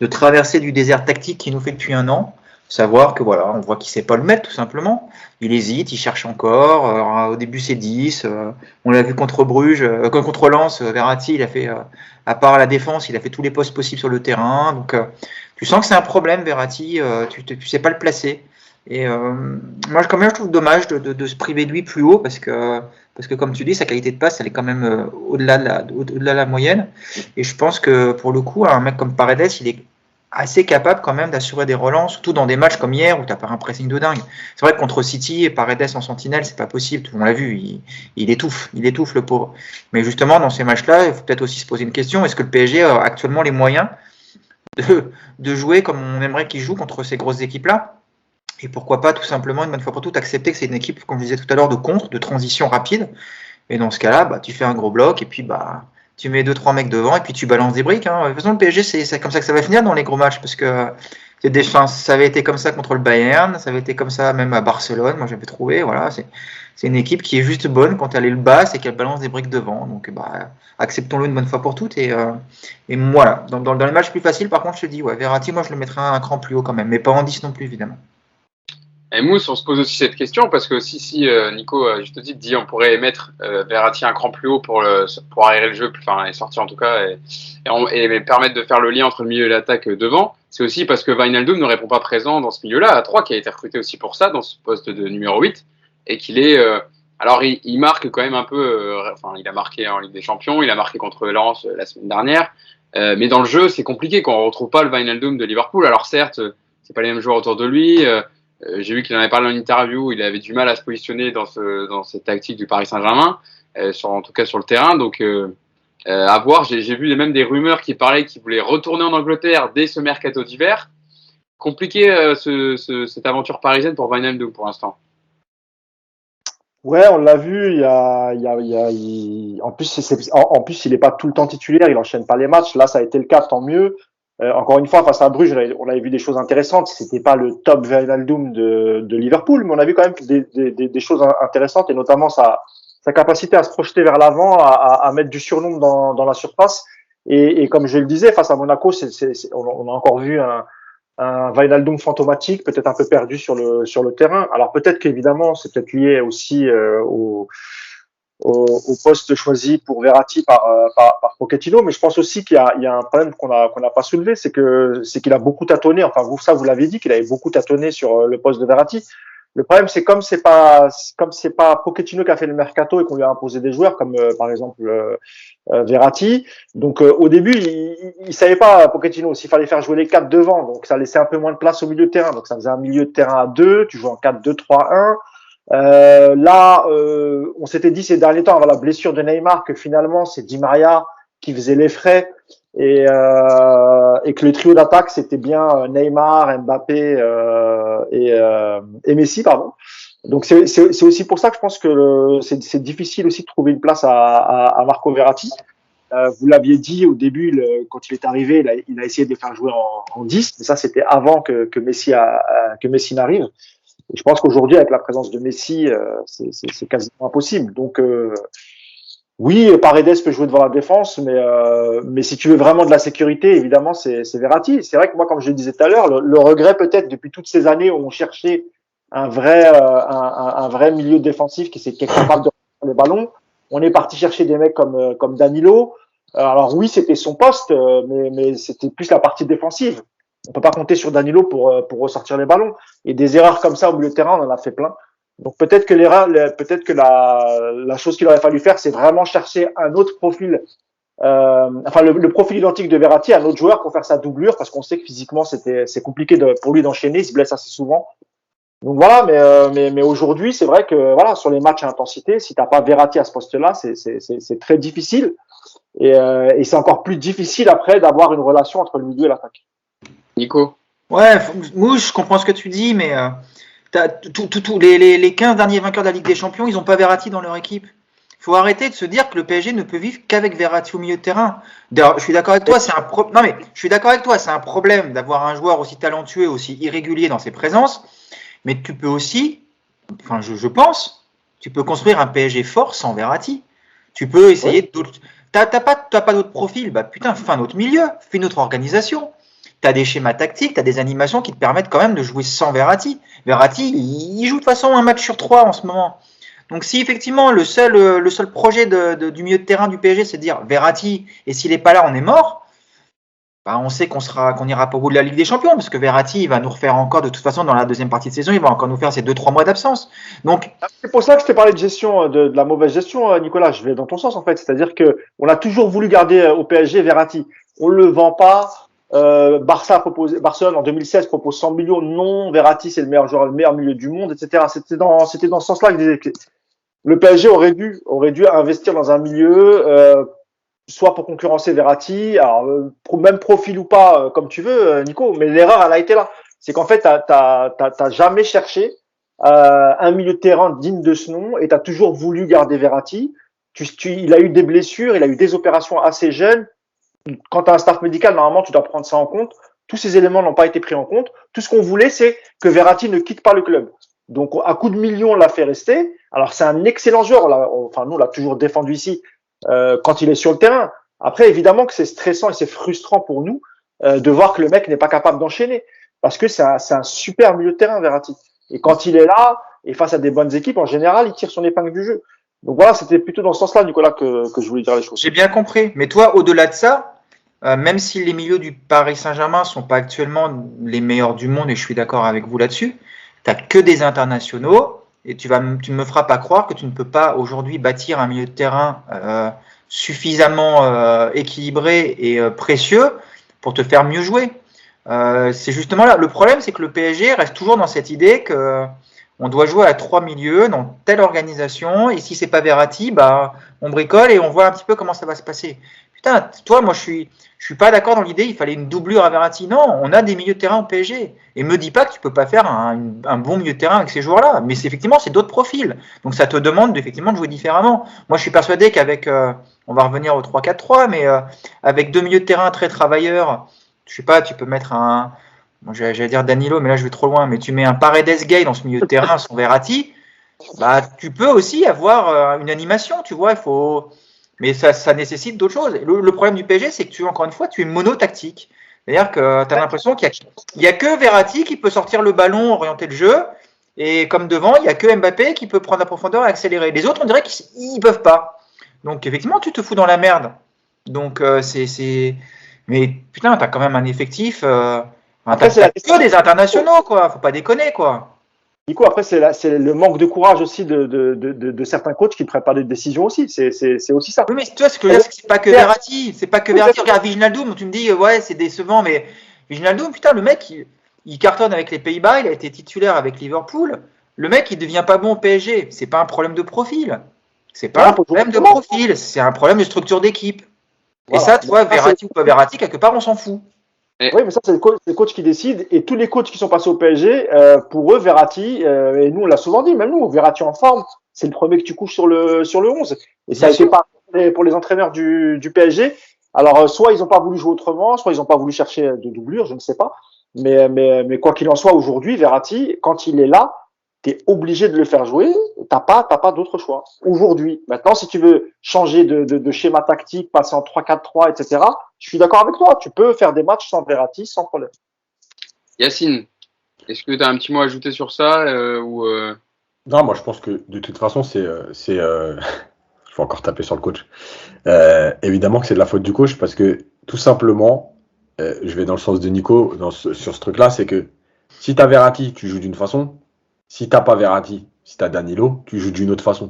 traversée du désert tactique qu'il nous fait depuis un an. Savoir que voilà, on voit qu'il ne sait pas le mettre tout simplement. Il hésite, il cherche encore. Au début c'est 10. On l'a vu contre Bruges, contre Lens, Verratti, il a fait, à part la défense, il a fait tous les postes possibles sur le terrain. Donc tu sens que c'est un problème Verratti, tu ne sais pas le placer. Et moi quand même je trouve dommage de se priver de lui plus haut parce que comme tu dis, sa qualité de passe, elle est quand même au-delà de la moyenne. Et je pense que pour le coup, un mec comme Paredes, il est assez capable quand même d'assurer des relances, surtout dans des matchs comme hier où tu n'as pas un pressing de dingue. C'est vrai que contre City et Paredes en sentinelle, c'est pas possible. On l'a vu, il étouffe le pauvre. Mais justement, dans ces matchs-là, il faut peut-être aussi se poser une question. Est-ce que le PSG a actuellement les moyens de jouer comme on aimerait qu'il joue contre ces grosses équipes-là ? Et pourquoi pas tout simplement une bonne fois pour toutes accepter que c'est une équipe, comme je disais tout à l'heure, de contre, de transition rapide. Et dans ce cas-là, tu fais un gros bloc et puis tu mets 2-3 mecs devant et puis tu balances des briques. Hein. De toute façon, le PSG, c'est comme ça que ça va finir dans les gros matchs parce que ça avait été comme ça contre le Bayern, ça avait été comme ça même à Barcelone. Moi, j'avais trouvé, voilà, c'est une équipe qui est juste bonne quand elle est le bas, c'est qu'elle balance des briques devant. Donc, acceptons-le une bonne fois pour toutes. Et voilà. Dans les matchs plus faciles, par contre, je te dis, ouais, Verratti, moi, je le mettrais un cran plus haut quand même, mais pas en 10 non plus, évidemment. Et Mousse, on se pose aussi cette question parce que si Nico, je te dis, on pourrait mettre Verratti un cran plus haut pour aérer le jeu, et sortir en tout cas, et permettre de faire le lien entre le milieu et l'attaque devant. C'est aussi parce que Wijnaldum ne répond pas présent dans ce milieu-là, à 3, qui a été recruté aussi pour ça, dans ce poste de numéro 8, et qu'il est... alors, il marque quand même un peu... il a marqué en Ligue des Champions, il a marqué contre Lens la semaine dernière, mais dans le jeu, c'est compliqué quand on ne retrouve pas le Wijnaldum de Liverpool. Alors certes, c'est pas les mêmes joueurs autour de lui... j'ai vu qu'il en avait parlé en interview, il avait du mal à se positionner dans cette tactique du Paris Saint-Germain, en tout cas sur le terrain. Donc, à voir. J'ai vu même des rumeurs qui parlaient qu'il voulait retourner en Angleterre dès ce mercato d'hiver. Compliqué cette aventure parisienne pour Wijnaldum pour l'instant. Ouais, on l'a vu. En plus, il n'est pas tout le temps titulaire, il enchaîne pas les matchs. Là, ça a été le cas, tant mieux. Encore une fois, face à Bruges, on avait vu des choses intéressantes. C'était pas le top Wijnaldum de Liverpool, mais on a vu quand même des choses intéressantes, et notamment sa capacité à se projeter vers l'avant, à mettre du surnombre dans la surface. Et comme je le disais, face à Monaco, on a encore vu un Wijnaldum fantomatique, peut-être un peu perdu sur le terrain. Alors peut-être qu'évidemment, c'est peut-être lié aussi au poste choisi pour Verratti par Pochettino, mais je pense aussi qu'il y a un problème qu'on n'a pas soulevé, c'est qu'il a beaucoup tâtonné. Enfin, vous l'avez dit, qu'il avait beaucoup tâtonné sur le poste de Verratti. Le problème, c'est comme c'est pas Pochettino qui a fait le mercato et qu'on lui a imposé des joueurs comme par exemple Verratti. Donc au début, il savait pas Pochettino s'il fallait faire jouer les 4 devant, donc ça laissait un peu moins de place au milieu de terrain. Donc ça faisait un milieu de terrain à 2, tu joues en 4-2-3-1. On s'était dit ces derniers temps avant la blessure de Neymar que finalement c'est Di Maria qui faisait les frais et que le trio d'attaque c'était bien Neymar, Mbappé et Messi, pardon. Donc c'est aussi pour ça que je pense que c'est difficile aussi de trouver une place à Marco Verratti. Vous l'aviez dit au début, quand il est arrivé, il a essayé de les faire jouer en 10, mais ça c'était avant que Messi n'arrive. Et je pense qu'aujourd'hui, avec la présence de Messi, c'est quasiment impossible. Donc, oui, Paredes peut jouer devant la défense, mais si tu veux vraiment de la sécurité, évidemment, c'est Verratti. C'est vrai que moi, comme je le disais tout à l'heure, le regret peut-être depuis toutes ces années où on cherchait un vrai milieu défensif qui est capable de prendre les ballons, on est parti chercher des mecs comme Danilo. Alors oui, c'était son poste, mais c'était plus la partie défensive. On peut pas compter sur Danilo pour ressortir les ballons. Et des erreurs comme ça au milieu de terrain, on en a fait plein. Donc peut-être que la chose qu'il aurait fallu faire, c'est vraiment chercher un autre profil, le profil identique de Verratti, un autre joueur pour faire sa doublure, parce qu'on sait que physiquement c'est compliqué pour lui d'enchaîner, il se blesse assez souvent. Donc voilà, mais aujourd'hui, c'est vrai que voilà, sur les matchs à intensité, si t'as pas Verratti à ce poste-là, c'est très difficile. Et c'est encore plus difficile après d'avoir une relation entre le milieu et l'attaque. Nico? Ouais, Mouche, je comprends ce que tu dis, mais les 15 derniers vainqueurs de la Ligue des Champions, ils n'ont pas Verratti dans leur équipe. Il faut arrêter de se dire que le PSG ne peut vivre qu'avec Verratti au milieu de terrain. D'ailleurs, je suis d'accord avec toi, c'est un problème d'avoir un joueur aussi talentueux, aussi irrégulier dans ses présences, mais tu peux aussi, enfin je pense, tu peux construire un PSG fort sans Verratti. Tu peux essayer d'autres. T'as pas d'autres profils, bah putain, fais un autre milieu, fais une autre organisation. Tu as des schémas tactiques, tu as des animations qui te permettent quand même de jouer sans Verratti. Verratti, il joue de toute façon un match sur 3 en ce moment. Donc si effectivement le seul projet du milieu de terrain du PSG, c'est de dire Verratti, et s'il n'est pas là, on est mort, bah on sait qu'on n'ira pas au bout de la Ligue des Champions, parce que Verratti, il va nous refaire encore, de toute façon, dans la deuxième partie de saison, il va encore nous faire ces 2-3 mois d'absence. Donc, c'est pour ça que je t'ai parlé de gestion, de la mauvaise gestion, Nicolas. Je vais dans ton sens, en fait. C'est-à-dire que on a toujours voulu garder au PSG Verratti. On le vend pas. Barcelone en 2016 propose 100 millions. Non, Verratti c'est le meilleur joueur, le meilleur milieu du monde, etc. C'était dans ce sens-là que je disais que le PSG aurait dû investir dans un milieu, soit pour concurrencer Verratti, alors même profil ou pas, comme tu veux, Nico. Mais l'erreur, elle a été là. C'est qu'en fait, t'as jamais cherché un milieu de terrain digne de ce nom et t'as toujours voulu garder Verratti. Il a eu des blessures, il a eu des opérations assez jeunes. Quand tu as un staff médical, normalement, tu dois prendre ça en compte. Tous ces éléments n'ont pas été pris en compte. Tout ce qu'on voulait, c'est que Verratti ne quitte pas le club. Donc, à coup de millions, on l'a fait rester. Alors, c'est un excellent joueur. Nous, on l'a toujours défendu ici quand il est sur le terrain. Après, évidemment que c'est stressant et c'est frustrant pour nous de voir que le mec n'est pas capable d'enchaîner. Parce que c'est un super milieu de terrain, Verratti. Et quand il est là, et face à des bonnes équipes, en général, il tire son épingle du jeu. Donc voilà, c'était plutôt dans ce sens-là, Nicolas, que je voulais dire les choses. J'ai bien compris. Mais toi, au-delà de ça, même si les milieux du Paris Saint-Germain ne sont pas actuellement les meilleurs du monde, et je suis d'accord avec vous là-dessus, tu n'as que des internationaux, et tu ne me feras pas croire que tu ne peux pas aujourd'hui bâtir un milieu de terrain suffisamment équilibré et précieux pour te faire mieux jouer. C'est justement là. Le problème, c'est que le PSG reste toujours dans cette idée que on doit jouer à 3 milieux dans telle organisation, et si c'est pas Verratti, bah on bricole et on voit un petit peu comment ça va se passer. Putain, toi, moi je suis pas d'accord dans l'idée, il fallait une doublure à Verratti. Non, on a des milieux de terrain au PSG. Et me dis pas que tu peux pas faire un bon milieu de terrain avec ces joueurs-là. Mais effectivement, c'est d'autres profils. Donc ça te demande effectivement de jouer différemment. Moi, je suis persuadé qu'avec, on va revenir au 3-4-3, mais avec 2 milieux de terrain très travailleurs, je sais pas, tu peux mettre j'allais dire Danilo, mais là je vais trop loin, mais tu mets un Paredes Gay dans ce milieu de terrain sans Verratti, bah tu peux aussi avoir une animation, tu vois, mais ça nécessite d'autres choses. Le problème du PSG, c'est que encore une fois, tu es monotactique. C'est-à-dire que tu as l'impression qu'il y a que Verratti qui peut sortir le ballon, orienter le jeu, et comme devant, il n'y a que Mbappé qui peut prendre la profondeur et accélérer. Les autres, on dirait qu'ils peuvent pas. Donc effectivement, tu te fous dans la merde. Donc mais putain, t'as quand même un effectif. T'as que des internationaux, quoi. Faut pas déconner, quoi. Nico, après, c'est le manque de courage aussi de certains coachs qui ne prennent pas de décisions aussi. C'est aussi ça. Oui, mais tu vois, ce que je veux dire, c'est pas que Verratti. C'est pas que Verratti. Regarde, Wijnaldum, tu me dis, ouais, c'est décevant, mais Wijnaldum, putain, le mec, il cartonne avec les Pays-Bas, il a été titulaire avec Liverpool. Le mec, il devient pas bon au PSG. C'est pas un problème de profil. C'est pas un problème de profil. C'est un problème de structure d'équipe. Voilà. Et ça, tu vois, Verratti ou pas Verratti, quelque part, on s'en fout. Oui, mais ça, c'est le coach qui décide. Et tous les coachs qui sont passés au PSG, pour eux, Verratti, et nous, on l'a souvent dit, même nous, Verratti en forme, c'est le premier que tu couches sur le 11. Et ça a été pas pour les entraîneurs du PSG. Alors, soit ils n'ont pas voulu jouer autrement, soit ils n'ont pas voulu chercher de doublure, je ne sais pas. Mais quoi qu'il en soit, aujourd'hui, Verratti, quand il est là, tu es obligé de le faire jouer. T'as pas d'autre choix. Aujourd'hui. Maintenant, si tu veux changer de schéma tactique, passer en 3-4-3, etc., je suis d'accord avec toi. Tu peux faire des matchs sans Verratti, sans problème. Yacine, est-ce que tu as un petit mot à ajouter sur ça Non, moi je pense que de toute façon, je vais encore taper sur le coach. Évidemment que c'est de la faute du coach parce que tout simplement, je vais dans le sens de Nico sur ce truc-là, c'est que si tu as Verratti, tu joues d'une façon. Si t'as pas Verratti, si t'as Danilo, tu joues d'une autre façon.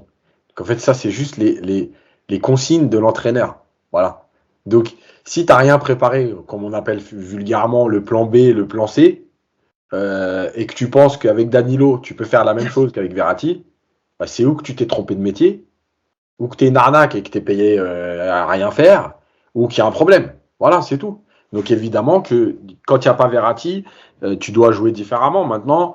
Donc en fait, ça, c'est juste les consignes de l'entraîneur. Voilà. Donc, si t'as rien préparé, comme on appelle vulgairement le plan B, le plan C, et que tu penses qu'avec Danilo, tu peux faire la même chose qu'avec Verratti, bah, c'est où que tu t'es trompé de métier, ou que t'es une arnaque et que t'es payé à rien faire, ou qu'il y a un problème. Voilà, c'est tout. Donc évidemment que quand il n'y a pas Verratti, tu dois jouer différemment. Maintenant,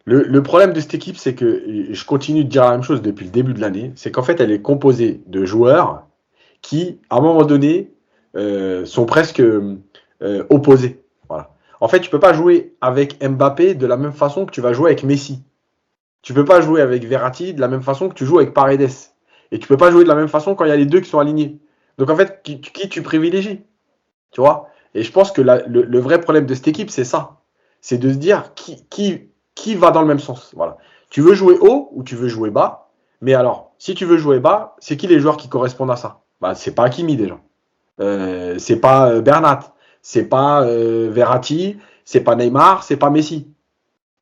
le problème de cette équipe, c'est que, et je continue de dire la même chose depuis le début de l'année, c'est qu'en fait, elle est composée de joueurs qui, à un moment donné, sont presque opposés. Voilà. En fait, tu peux pas jouer avec Mbappé de la même façon que tu vas jouer avec Messi. Tu peux pas jouer avec Verratti de la même façon que tu joues avec Paredes. Et tu peux pas jouer de la même façon quand il y a les deux qui sont alignés. Donc en fait, qui tu privilégies? Tu vois? Et je pense que le vrai problème de cette équipe, c'est ça. C'est de se dire qui va dans le même sens. Voilà. Tu veux jouer haut ou tu veux jouer bas. Mais alors, si tu veux jouer bas, c'est qui les joueurs qui correspondent à ça? Bah, c'est pas Hakimi déjà. C'est pas Bernat. C'est pas Verratti. C'est pas Neymar. C'est pas Messi.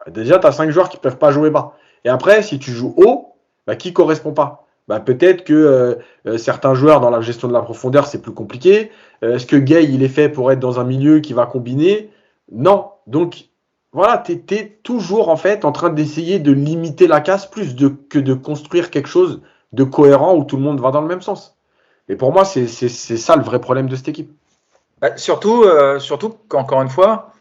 Déjà, tu as 5 joueurs qui peuvent pas jouer bas. Et après, si tu joues haut, bah, qui correspond pas? Bah, peut-être que certains joueurs dans la gestion de la profondeur, c'est plus compliqué. Est-ce que Gay, il est fait pour être dans un milieu qui va combiner? Non. Donc, voilà, tu es toujours en fait en train d'essayer de limiter la casse plus que de construire quelque chose de cohérent où tout le monde va dans le même sens. Et pour moi, c'est ça le vrai problème de cette équipe. Bah, surtout qu'encore une fois,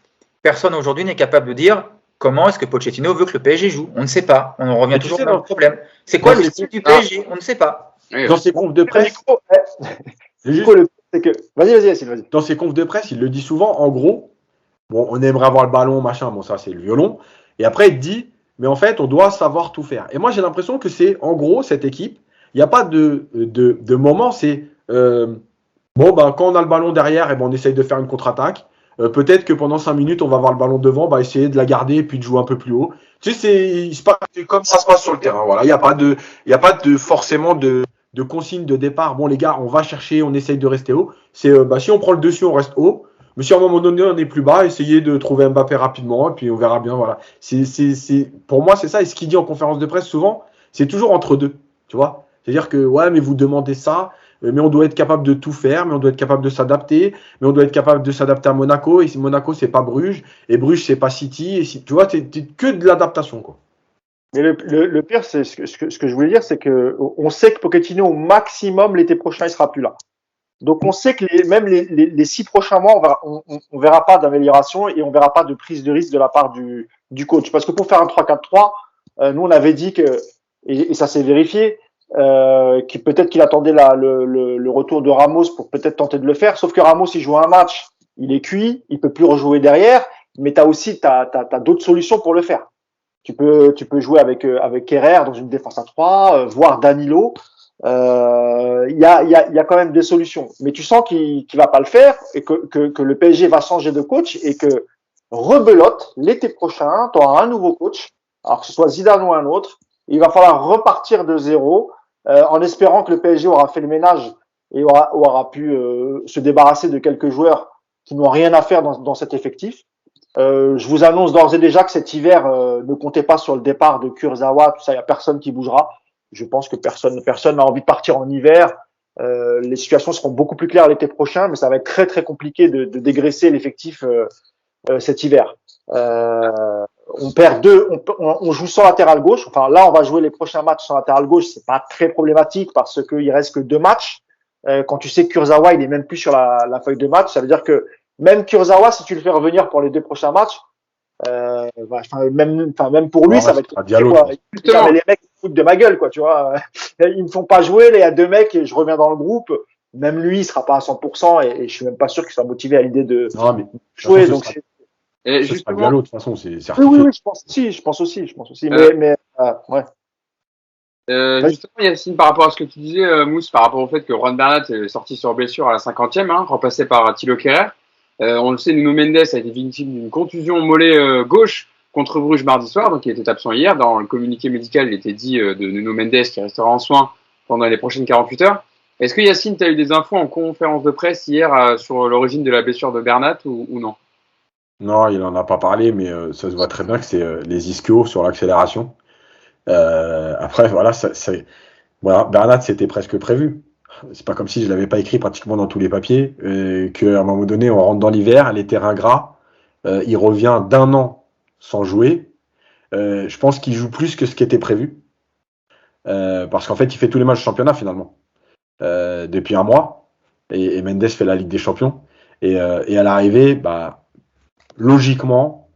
personne aujourd'hui n'est capable de dire comment est-ce que Pochettino veut que le PSG joue. On ne sait pas. On en revient toujours dans le problème. C'est quoi le style du PSG? On ne sait pas. Dans ses confs de presse, vas-y. Dans ses confs de presse, il le dit souvent, en gros. Bon, on aimerait avoir le ballon, machin, bon, ça, c'est le violon. Et après, il te dit, mais en fait, on doit savoir tout faire. Et moi, j'ai l'impression que c'est, en gros, cette équipe, il n'y a pas de moment, c'est, bon, ben, quand on a le ballon derrière, et ben, on essaye de faire une contre-attaque. Peut-être que pendant 5 minutes, on va avoir le ballon devant, bah, essayer de la garder et puis de jouer un peu plus haut. Tu sais, c'est comme ça se passe sur le terrain. Voilà, il n'y a pas de forcément de consigne de départ. Bon, les gars, on va chercher, on essaye de rester haut. C'est, bah, si on prend le dessus, on reste haut. Mais si à un moment donné on est plus bas, essayez de trouver Mbappé rapidement et puis on verra bien. Voilà. Pour moi, c'est ça. Et ce qu'il dit en conférence de presse souvent, c'est toujours entre deux. Tu vois? C'est-à-dire que, ouais, mais vous demandez ça, mais on doit être capable de tout faire, mais on doit être capable de s'adapter, mais on doit être capable de s'adapter à Monaco. Et si Monaco, c'est pas Bruges, et Bruges, c'est pas City. Et si, tu vois, c'est que de l'adaptation, quoi. Mais le pire, c'est ce que je voulais dire, c'est que on sait que Pochettino, au maximum, l'été prochain, il sera plus là. Donc on sait que même les 6 prochains mois, on verra pas d'amélioration et on verra pas de prise de risque de la part du coach. Parce que pour faire un 3-4-3, nous on avait dit que, et ça s'est vérifié, qu'il peut-être qu'il attendait le retour de Ramos pour peut-être tenter de le faire. Sauf que Ramos, il joue un match, il est cuit, il peut plus rejouer derrière, mais t'as d'autres solutions pour le faire. Tu peux jouer avec Kerrer dans une défense à 3, voire Danilo. Il y a quand même des solutions. Mais tu sens qu'il va pas le faire et que le PSG va changer de coach et que rebelote l'été prochain, tu auras un nouveau coach, alors que ce soit Zidane ou un autre. Il va falloir repartir de zéro en espérant que le PSG aura fait le ménage et aura pu se débarrasser de quelques joueurs qui n'ont rien à faire dans cet effectif. Je vous annonce d'ores et déjà que cet hiver, ne comptez pas sur le départ de Kurzawa, tout ça, il n'y a personne qui bougera. Je pense que personne n'a envie de partir en hiver. Les situations seront beaucoup plus claires l'été prochain, mais ça va être très très compliqué de dégraisser l'effectif cet hiver. On perd on joue sans latéral gauche. Enfin là, on va jouer les prochains matchs sans latéral gauche. C'est pas très problématique parce qu'il reste que 2 matchs. Quand tu sais que Kurzawa, il est même plus sur la feuille de match, ça veut dire que même Kurzawa, si tu le fais revenir pour les 2 prochains matchs, même pour lui, ça va être compliqué, quoi. Mais les mecs se foutent de ma gueule, quoi, tu vois. Ils me font pas jouer, il y a 2 mecs et je reviens dans le groupe. Même lui, il sera pas à 100% et je suis même pas sûr qu'il soit motivé à l'idée de jouer. Façon, donc c'est Et ce justement, sera Diallo, de toute façon, c'est certifié. oui, je pense aussi. Ouais. justement, Yacine, par rapport à ce que tu disais, Mousse, par rapport au fait que Juan Bernat est sorti sur blessure à la 50e, remplacé par Thilo Kehrer. On le sait, Nuno Mendes a été victime d'une contusion au mollet gauche contre Bruges mardi soir, donc il était absent hier. Dans le communiqué médical, il était dit de Nuno Mendes qui restera en soins pendant les prochaines 48 heures. Est-ce que Yacine, tu as eu des infos en conférence de presse hier sur l'origine de la blessure de Bernat ou non? Non, il en a pas parlé, mais ça se voit très bien que c'est les ischios sur l'accélération. Après, voilà, voilà, Bernat, c'était presque prévu. C'est pas comme si je l'avais pas écrit pratiquement dans tous les papiers, qu'à un moment donné, on rentre dans l'hiver, les terrains gras, il revient d'1 an sans jouer. Je pense qu'il joue plus que ce qui était prévu, parce qu'en fait, il fait tous les matchs de championnat finalement, depuis 1 mois, et Mendes fait la Ligue des Champions. Et à l'arrivée, bah, logiquement,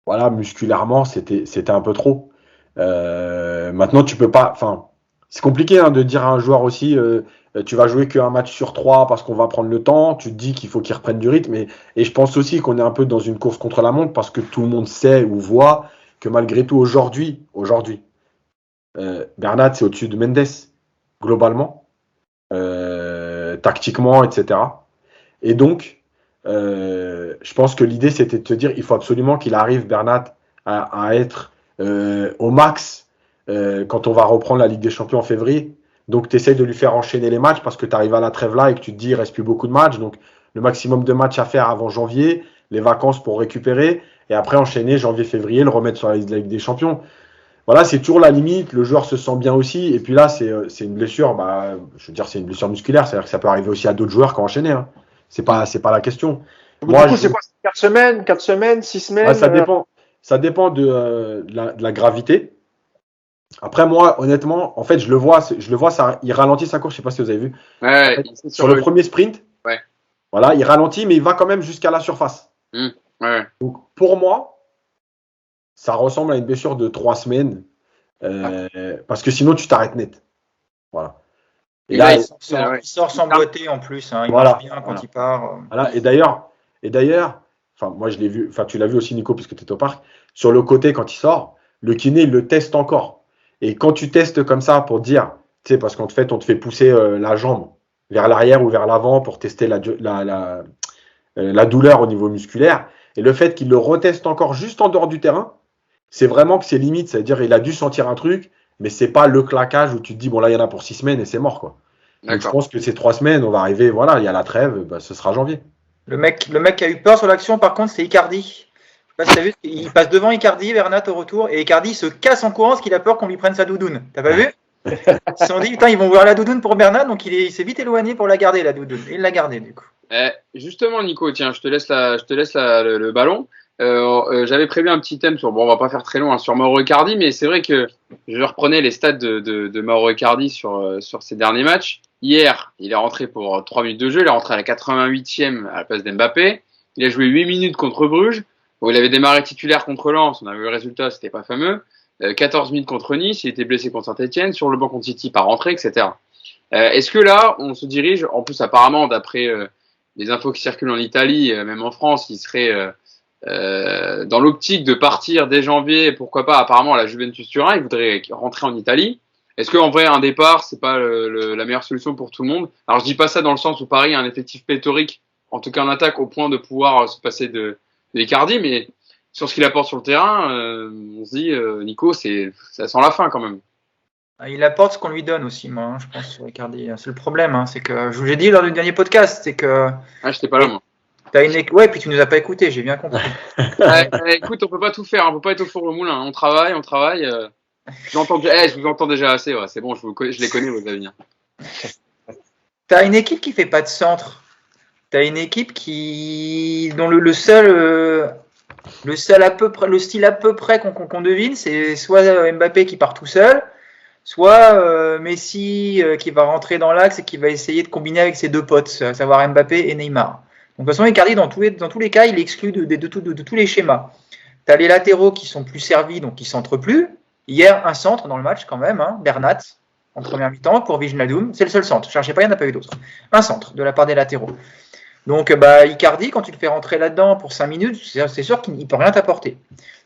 voilà, musculairement, c'était un peu trop. Maintenant, tu peux pas. Enfin, c'est compliqué de dire à un joueur aussi, tu vas jouer qu'un match sur 3 parce qu'on va prendre le temps. Tu te dis qu'il faut qu'il reprenne du rythme. Et je pense aussi qu'on est un peu dans une course contre la montre parce que tout le monde sait ou voit que malgré tout, aujourd'hui, Bernat, c'est au-dessus de Mendes, globalement, tactiquement, etc. Et donc, je pense que l'idée, c'était de te dire, il faut absolument qu'il arrive, Bernat, à être au max quand on va reprendre la Ligue des Champions en février. Donc, tu essaies de lui faire enchaîner les matchs parce que tu arrives à la trêve là et que tu te dis, il reste plus beaucoup de matchs. Donc, le maximum de matchs à faire avant janvier, les vacances pour récupérer, et après enchaîner janvier-février, le remettre sur la Ligue des Champions. Voilà, c'est toujours la limite. Le joueur se sent bien aussi. Et puis là, c'est une blessure, je veux dire, c'est une blessure musculaire. C'est-à-dire que ça peut arriver aussi à d'autres joueurs qui ont enchaîné. C'est pas la question. Moi, du coup, c'est quoi? 4 semaines, 6 semaines? Ouais, ça dépend de la gravité. Après, moi, honnêtement, en fait, je le vois ça, il ralentit sa course. Je sais pas si vous avez vu. Ouais, en fait, sur le premier sprint, ouais. Voilà, il ralentit, mais il va quand même jusqu'à la surface. Ouais. Donc, pour moi, ça ressemble à une blessure de 3 semaines. Parce que sinon, tu t'arrêtes net. Voilà. Et là, il sort sans boiter en plus. Il marche bien quand il part. Voilà. Et d'ailleurs, enfin, moi je l'ai vu, enfin, tu l'as vu aussi, Nico, puisque tu étais au parc. Sur le côté, quand il sort, le kiné, il le teste encore. Et quand tu testes comme ça pour dire, tu sais, parce qu'en fait, on te fait pousser la jambe vers l'arrière ou vers l'avant pour tester la douleur au niveau musculaire. Et le fait qu'il le reteste encore juste en dehors du terrain, c'est vraiment que c'est limite. C'est-à-dire il a dû sentir un truc, mais c'est pas le claquage où tu te dis, bon là, il y en a pour 6 semaines et c'est mort, quoi. Donc je pense que ces 3 semaines, on va arriver, voilà, il y a la trêve, ce sera janvier. Le mec qui a eu peur sur l'action, par contre, c'est Icardi. Je sais pas si t'as vu, il passe devant Icardi, Bernat au retour, et Icardi se casse en courant parce qu'il a peur qu'on lui prenne sa doudoune. T'as pas vu? Ils se sont dit, putain, ils vont voir la doudoune pour Bernat, donc il s'est vite éloigné pour la garder, la doudoune. Et il l'a gardée, du coup. Justement, Nico, tiens, je te laisse le ballon. J'avais prévu un petit thème on va pas faire très long sur Mauro Icardi, mais c'est vrai que je reprenais les stats de Mauro Icardi sur ces derniers matchs. Hier, il est rentré pour 3 minutes de jeu, il est rentré à la 88e à la place d'Mbappé. Il a joué 8 minutes contre Bruges. Bon, il avait démarré titulaire contre Lens, on a vu le résultat, c'était pas fameux. 14 minutes contre Nice, il était blessé contre Saint-Etienne, sur le banc contre City, pas rentré, etc. Est-ce que là, on se dirige, en plus apparemment, d'après les infos qui circulent en Italie, même en France, il serait dans l'optique de partir dès janvier, pourquoi pas, apparemment à la Juventus Turin, il voudrait rentrer en Italie. Est-ce qu'en vrai, un départ, c'est pas la meilleure solution pour tout le monde? Alors, je dis pas ça dans le sens où Paris a un effectif pléthorique, en tout cas en attaque, au point de pouvoir se passer de Icardi, mais sur ce qu'il apporte sur le terrain, on se dit, Nico, ça sent la fin quand même. Il apporte ce qu'on lui donne aussi, moi, je pense, sur Icardi. C'est le problème, c'est que, je vous l'ai dit lors du dernier podcast, c'est que... Ah, j'étais pas là, moi. Ouais, puis tu nous as pas écouté, j'ai bien compris. Écoute, on peut pas tout faire, on peut pas être au four au moulin. On travaille. Je vous entends déjà assez, ouais, c'est bon, je les connais, vos avenirs. T'as une équipe qui fait pas de centre. T'as une équipe dont le seul à peu près, le style à peu près qu'on devine, c'est soit Mbappé qui part tout seul, soit Messi qui va rentrer dans l'axe et qui va essayer de combiner avec ses deux potes, à savoir Mbappé et Neymar. Donc, de toute façon, Icardi, dans tous les cas, il est exclu de tous les schémas. Tu as les latéraux qui sont plus servis, donc qui ne centrent plus. Hier, un centre dans le match quand même, Bernat, en première mi-temps, pour Wijnaldum. C'est le seul centre. Cherchez pas, il n'y en a pas eu d'autres. Un centre de la part des latéraux. Donc, Icardi, quand tu le fais rentrer là-dedans pour 5 minutes, c'est sûr qu'il ne peut rien t'apporter.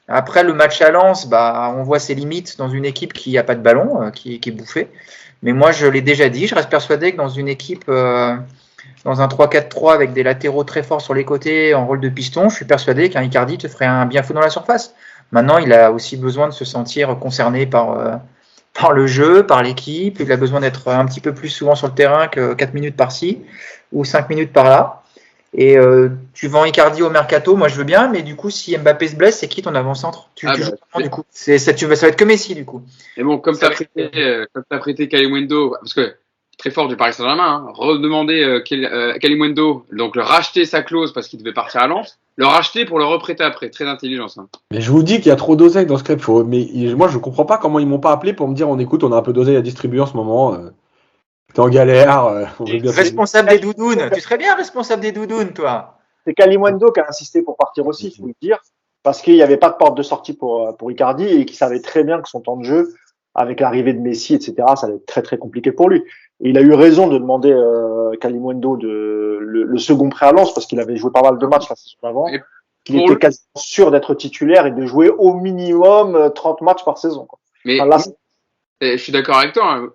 Après, le match à Lens, on voit ses limites dans une équipe qui n'a pas de ballon, qui est bouffée. Mais moi, je l'ai déjà dit, je reste persuadé que dans une équipe... dans un 3-4-3 avec des latéraux très forts sur les côtés en rôle de piston, je suis persuadé qu'un Icardi te ferait un bien fou dans la surface. Maintenant, il a aussi besoin de se sentir concerné par le jeu, par l'équipe. Il a besoin d'être un petit peu plus souvent sur le terrain que 4 minutes par-ci ou 5 minutes par-là. Et tu vends Icardi au mercato, moi je veux bien, mais du coup, si Mbappé se blesse, c'est qui ton avant-centre du coup ça va être que Messi, du coup. Et bon, comme tu as prêté Kalimundo, parce que très fort du Paris Saint-Germain, redemander Kalimundo, donc le racheter sa clause parce qu'il devait partir à Lens, le racheter pour le reprêter après, très intelligent ça. Mais je vous dis qu'il y a trop d'oseille dans ce club. Mais moi je comprends pas comment ils m'ont pas appelé pour me dire on a un peu d'oseille à distribuer en ce moment. T'es en galère. Responsable des doudounes. Tu serais bien responsable des doudounes, toi. C'est Kalimundo qui a insisté pour partir aussi, il faut le dire, parce qu'il n'y avait pas de porte de sortie pour Icardi et qu'il savait très bien que son temps de jeu, avec l'arrivée de Messi, etc., ça allait être très très compliqué pour lui. Et il a eu raison de demander Kalimundo le second prêt à Lens parce qu'il avait joué pas mal de matchs la saison avant. Il était quasiment sûr d'être titulaire et de jouer au minimum 30 matchs par saison, quoi. Mais je suis d'accord avec toi. Hein.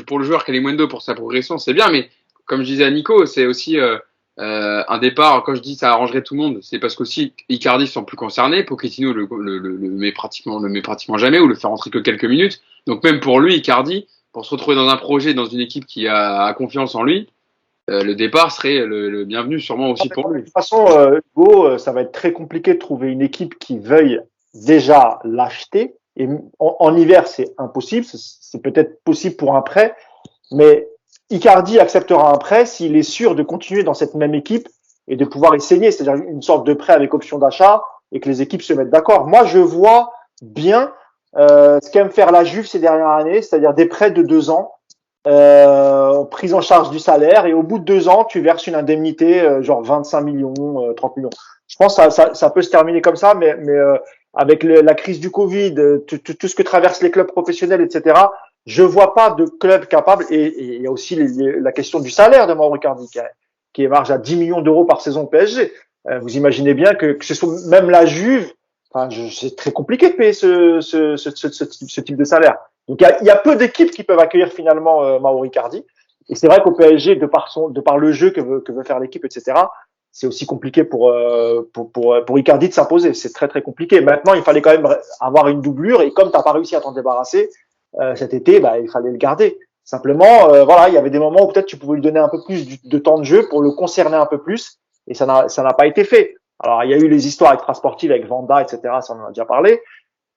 Pour le joueur Kalimundo, pour sa progression, c'est bien. Mais comme je disais à Nico, c'est aussi un départ. Quand je dis ça arrangerait tout le monde, c'est parce qu'aussi Icardi sont plus concernés. Pochettino le met pratiquement jamais ou le fait rentrer que quelques minutes. Donc même pour lui, Icardi, pour se retrouver dans un projet, dans une équipe qui a confiance en lui, le départ serait le bienvenu sûrement aussi pour lui. De toute façon, Hugo, ça va être très compliqué de trouver une équipe qui veuille déjà l'acheter. Et en hiver, c'est impossible. C'est peut-être possible pour un prêt, mais Icardi acceptera un prêt s'il est sûr de continuer dans cette même équipe et de pouvoir essayer, c'est-à-dire une sorte de prêt avec option d'achat et que les équipes se mettent d'accord. Moi, je vois bien ce qu'aime faire la Juve ces dernières années, c'est-à-dire des prêts de 2 ans, prise en charge du salaire, et au bout de 2 ans, tu verses une indemnité genre 25 millions, 30 millions. Je pense que ça peut se terminer comme ça, mais avec la crise du Covid, tout ce que traversent les clubs professionnels, etc., je vois pas de club capable. Et il y a aussi la question du salaire de Mauro Icardi qui émarge à 10 millions d'euros par saison au PSG. Vous imaginez bien que ce soit même la Juve, c'est très compliqué de payer ce type de salaire. Donc il y a peu d'équipes qui peuvent accueillir finalement Mauro Icardi. Et c'est vrai qu'au PSG, de par le jeu que veut faire l'équipe, etc., c'est aussi compliqué pour Icardi de s'imposer. C'est très très compliqué. Maintenant, il fallait quand même avoir une doublure, et comme t'as pas réussi à t'en débarrasser cet été, il fallait le garder. Simplement, voilà, il y avait des moments où peut-être tu pouvais lui donner un peu plus de temps de jeu pour le concerner un peu plus, et ça n'a pas été fait. Alors il y a eu les histoires extrasportives avec Vanda, etc. Ça on en a déjà parlé.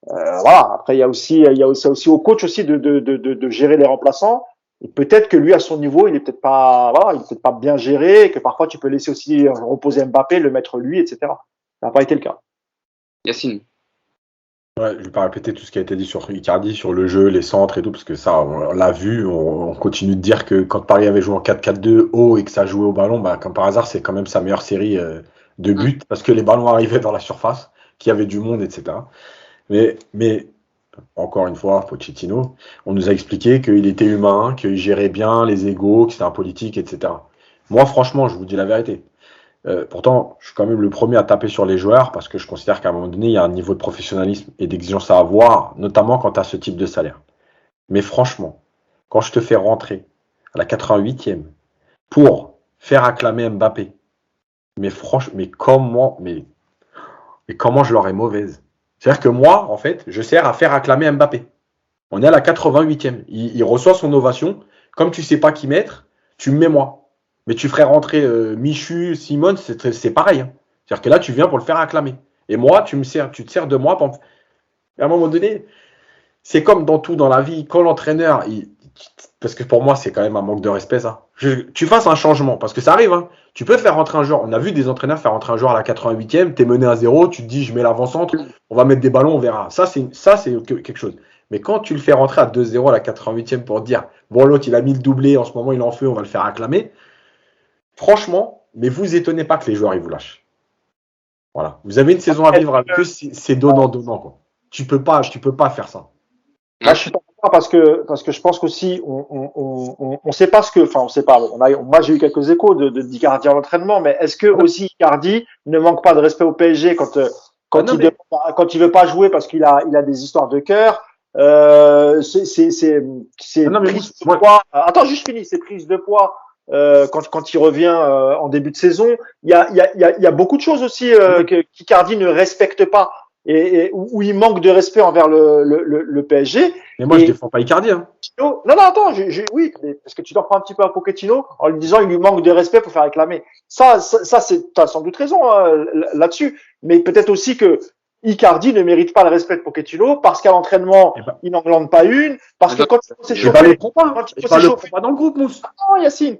Voilà. Après il y a aussi au coach aussi de gérer les remplaçants. Et peut-être que lui, à son niveau, il est peut-être pas bien géré, et que parfois tu peux laisser aussi reposer Mbappé, le mettre lui, etc. Ça n'a pas été le cas. Yacine. Ouais, je vais pas répéter tout ce qui a été dit sur Icardi, sur le jeu, les centres et tout, parce que ça, on l'a vu, on continue de dire que quand Paris avait joué en 4-4-2 haut et que ça jouait au ballon, comme par hasard, c'est quand même sa meilleure série de buts, parce que les ballons arrivaient dans la surface, qu'il y avait du monde, etc. Mais encore une fois, Pochettino, on nous a expliqué qu'il était humain, qu'il gérait bien les égos, que c'était un politique, etc. Moi, franchement, je vous dis la vérité. Pourtant, je suis quand même le premier à taper sur les joueurs parce que je considère qu'à un moment donné, il y a un niveau de professionnalisme et d'exigence à avoir, notamment quand tu as ce type de salaire. Mais franchement, quand je te fais rentrer à la 88e pour faire acclamer Mbappé, mais franchement, mais comment je leur ai mauvaise. C'est-à-dire que moi, en fait, je sers à faire acclamer Mbappé. On est à la 88e. Il reçoit son ovation. Comme tu sais pas qui mettre, tu me mets moi. Mais tu ferais rentrer Michu, Simone, c'est pareil. Hein. C'est-à-dire que là, tu viens pour le faire acclamer. Et moi, tu te sers de moi. À un moment donné, c'est comme dans tout dans la vie. Quand l'entraîneur, parce que pour moi, c'est quand même un manque de respect, ça. Tu fasses un changement, parce que ça arrive. Hein. Tu peux faire rentrer un joueur. On a vu des entraîneurs faire rentrer un joueur à la 88e. Tu es mené à 0, tu te dis, je mets l'avant-centre, on va mettre des ballons, on verra. Ça, c'est quelque chose. Mais quand tu le fais rentrer à 2-0 à la 88e pour dire, bon, l'autre, il a mis le doublé, en ce moment, il est en feu, on va le faire acclamer. Franchement, mais vous étonnez pas que les joueurs, ils vous lâchent. Voilà. Vous avez une saison à vivre avec eux, c'est donnant-donnant, quoi. Tu peux pas faire ça. Moi, je suis pas d'accord parce que je pense qu'aussi on sait pas on sait pas. Moi, j'ai eu quelques échos d'Icardi à l'entraînement, mais est-ce que aussi Icardi ne manque pas de respect au PSG quand il veut pas jouer parce qu'il a des histoires de cœur? C'est prise de poids. Attends, juste fini. C'est prise de poids. Quand il revient en début de saison, il y a beaucoup de choses aussi qu'Icardi ne respecte pas et où il manque de respect envers le PSG. Mais moi, je défends pas Icardi. Hein. Non, attends, oui, parce que tu t'en prends un petit peu à Pochettino en lui disant il lui manque de respect pour faire réclamer. Ça t'as sans doute raison là-dessus, mais peut-être aussi que Icardi ne mérite pas le respect de Pochettino parce qu'à l'entraînement, il n'en glande pas une, parce que quand il s'est chauffé, le prend pas dans le groupe, Mousse. Non, Yacine.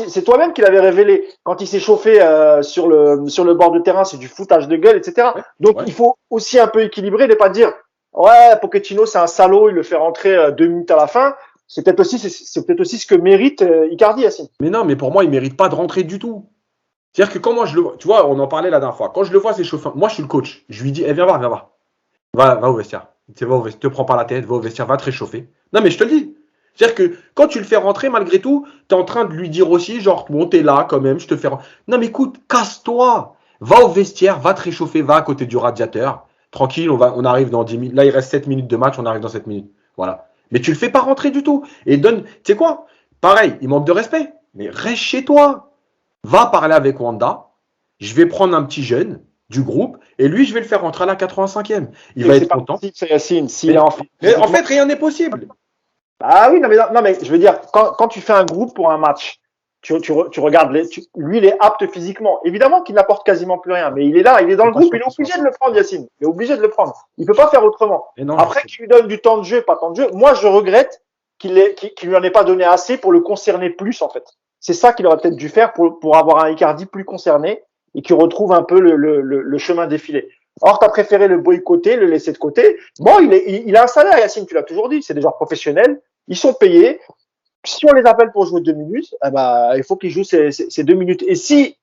C'est toi-même qui l'avais révélé. Quand il s'est chauffé sur le bord de terrain, c'est du foutage de gueule, etc. Donc il faut aussi un peu équilibrer, ne pas dire ouais, Pochettino c'est un salaud, il le fait rentrer 2 minutes à la fin. C'est peut-être aussi ce que mérite Icardi, Yacine. Mais non, mais pour moi, il mérite pas de rentrer du tout. C'est-à-dire que quand moi je le vois, tu vois, on en parlait la dernière fois. Quand je le vois s'échauffer, moi je suis le coach. Je lui dis, viens voir. Va au vestiaire. Te prends pas la tête, va au vestiaire, va te réchauffer. Non, mais je te le dis. C'est-à-dire que quand tu le fais rentrer, malgré tout, tu es en train de lui dire aussi, genre, bon, t'es là quand même, je te fais rentrer. Non, mais écoute, casse-toi. Va au vestiaire, va te réchauffer, va à côté du radiateur. Tranquille, on arrive dans 10 minutes. Là, il reste 7 minutes de match, on arrive dans 7 minutes. Voilà. Mais tu le fais pas rentrer du tout. Et tu sais quoi? Pareil, il manque de respect. Mais reste chez toi. Va parler avec Wanda. Je vais prendre un petit jeune du groupe et lui, je vais le faire rentrer à la 85e. Il va être content. Yacine, mais en fait, rien n'est possible. Ah oui, non, mais je veux dire, quand tu fais un groupe pour un match, tu regardes lui, il est apte physiquement. Évidemment qu'il n'apporte quasiment plus rien, mais il est là, il est dans le groupe, il est obligé de le prendre, Yacine. Il est obligé de le prendre. Il peut pas faire autrement. Après qu'il lui donne du temps de jeu, pas temps de jeu, moi, je regrette qu'il lui en ait pas donné assez pour le concerner plus, en fait. C'est ça qu'il aurait peut-être dû faire pour avoir un Icardi plus concerné et qui retrouve un peu le chemin défilé. Or, t'as préféré le boycotter, le laisser de côté. Bon, il a un salaire, Yacine, tu l'as toujours dit, c'est des joueurs professionnels, ils sont payés. Si on les appelle pour jouer 2 minutes, il faut qu'ils jouent ces 2 minutes. Et si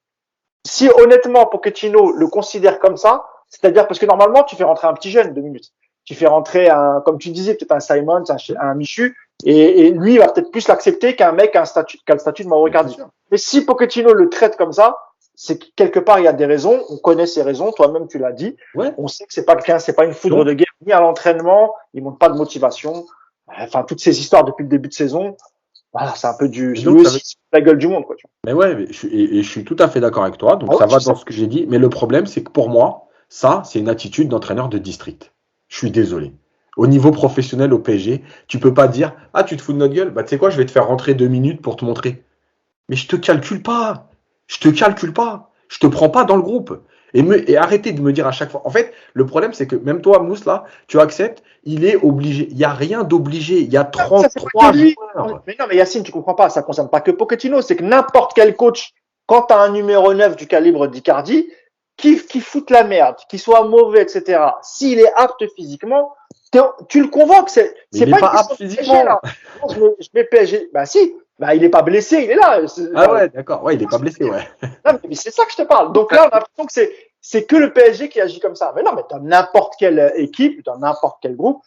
honnêtement Pochettino le considère comme ça, c'est-à-dire parce que normalement tu fais rentrer un petit jeune 2 minutes, tu fais rentrer comme tu disais, peut-être un Simon, un Michu, et lui il va peut-être plus l'accepter qu'un mec qui a le statut de Mauro Icardi. Mais si Pochettino le traite comme ça, c'est que quelque part il y a des raisons, on connaît ces raisons, toi-même tu l'as dit, on sait que c'est pas une foudre de guerre, ni à l'entraînement, il montre pas de motivation, enfin toutes ces histoires depuis le début de saison, voilà, c'est un peu la gueule du monde, quoi. Tu vois. Mais ouais, je suis tout à fait d'accord avec toi, donc ça va dans ce que j'ai dit, mais le problème c'est que pour moi, ça c'est une attitude d'entraîneur de district. Je suis désolé. Au niveau professionnel au PSG, tu peux pas dire « Ah, tu te fous de notre gueule? Bah tu sais quoi, je vais te faire rentrer 2 minutes pour te montrer. » Mais je te calcule pas. Je te prends pas dans le groupe. Et arrêtez de me dire à chaque fois. En fait, le problème, c'est que même toi, Mousse, là, tu acceptes, il est obligé. Il n'y a rien d'obligé. Il y a 33 joueurs. Mais non, mais Yacine, tu comprends pas. Ça ne concerne pas que Pochettino. C'est que n'importe quel coach, quand tu as un numéro 9 du calibre d'Icardi, qui fout la merde, qui soit mauvais, etc., s'il est apte physiquement, tu le convoques. Il n'est pas apte physiquement. Là. Non, je mets PSG. Bah si. Bah, il n'est pas blessé, il est là. Ah ouais, d'accord. Ouais, il n'est pas blessé, ouais. Non, mais c'est ça que je te parle. Donc là, on a l'impression que c'est que le PSG qui agit comme ça. Mais non, mais dans n'importe quelle équipe, dans n'importe quel groupe,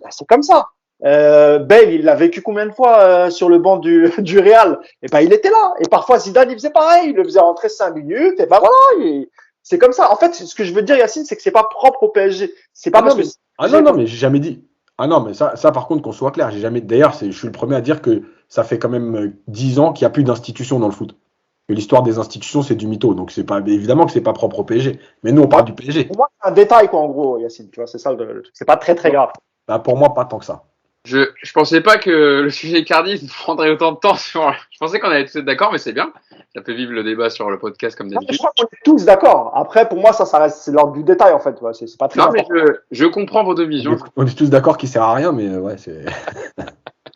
bah, c'est comme ça. Bale, il l'a vécu combien de fois sur le banc du Real? Et ben, il était là. Et parfois, Zidane, il faisait pareil. Il le faisait rentrer 5 minutes. Et ben voilà. C'est comme ça. En fait, ce que je veux dire, Yacine, c'est que c'est pas propre au PSG. C'est pas parce que. Non, mais j'ai jamais dit. Ah non, mais ça par contre, qu'on soit clair, j'ai jamais. D'ailleurs, je suis le premier à dire que ça fait quand même 10 ans qu'il n'y a plus d'institutions dans le foot. Que l'histoire des institutions, c'est du mytho. Donc c'est pas évidemment que c'est pas propre au PSG. Mais nous, on parle du PSG. Pour moi, c'est un détail, quoi, en gros, Yacine. Tu vois, c'est ça le truc. C'est pas très, très grave. Bah, pour moi, pas tant que ça. Je pensais pas que le sujet Icardi prendrait autant de temps je pensais qu'on allait tous être d'accord, mais c'est bien. Ça fait vivre le débat sur le podcast comme Je d'habitude. crois qu'on est tous d'accord. Après, pour moi, ça reste, c'est l'ordre du détail, en fait. Tu vois, c'est pas très Non, mais important. je comprends vos deux visions. On est tous d'accord qu'il sert à rien, mais ouais, c'est.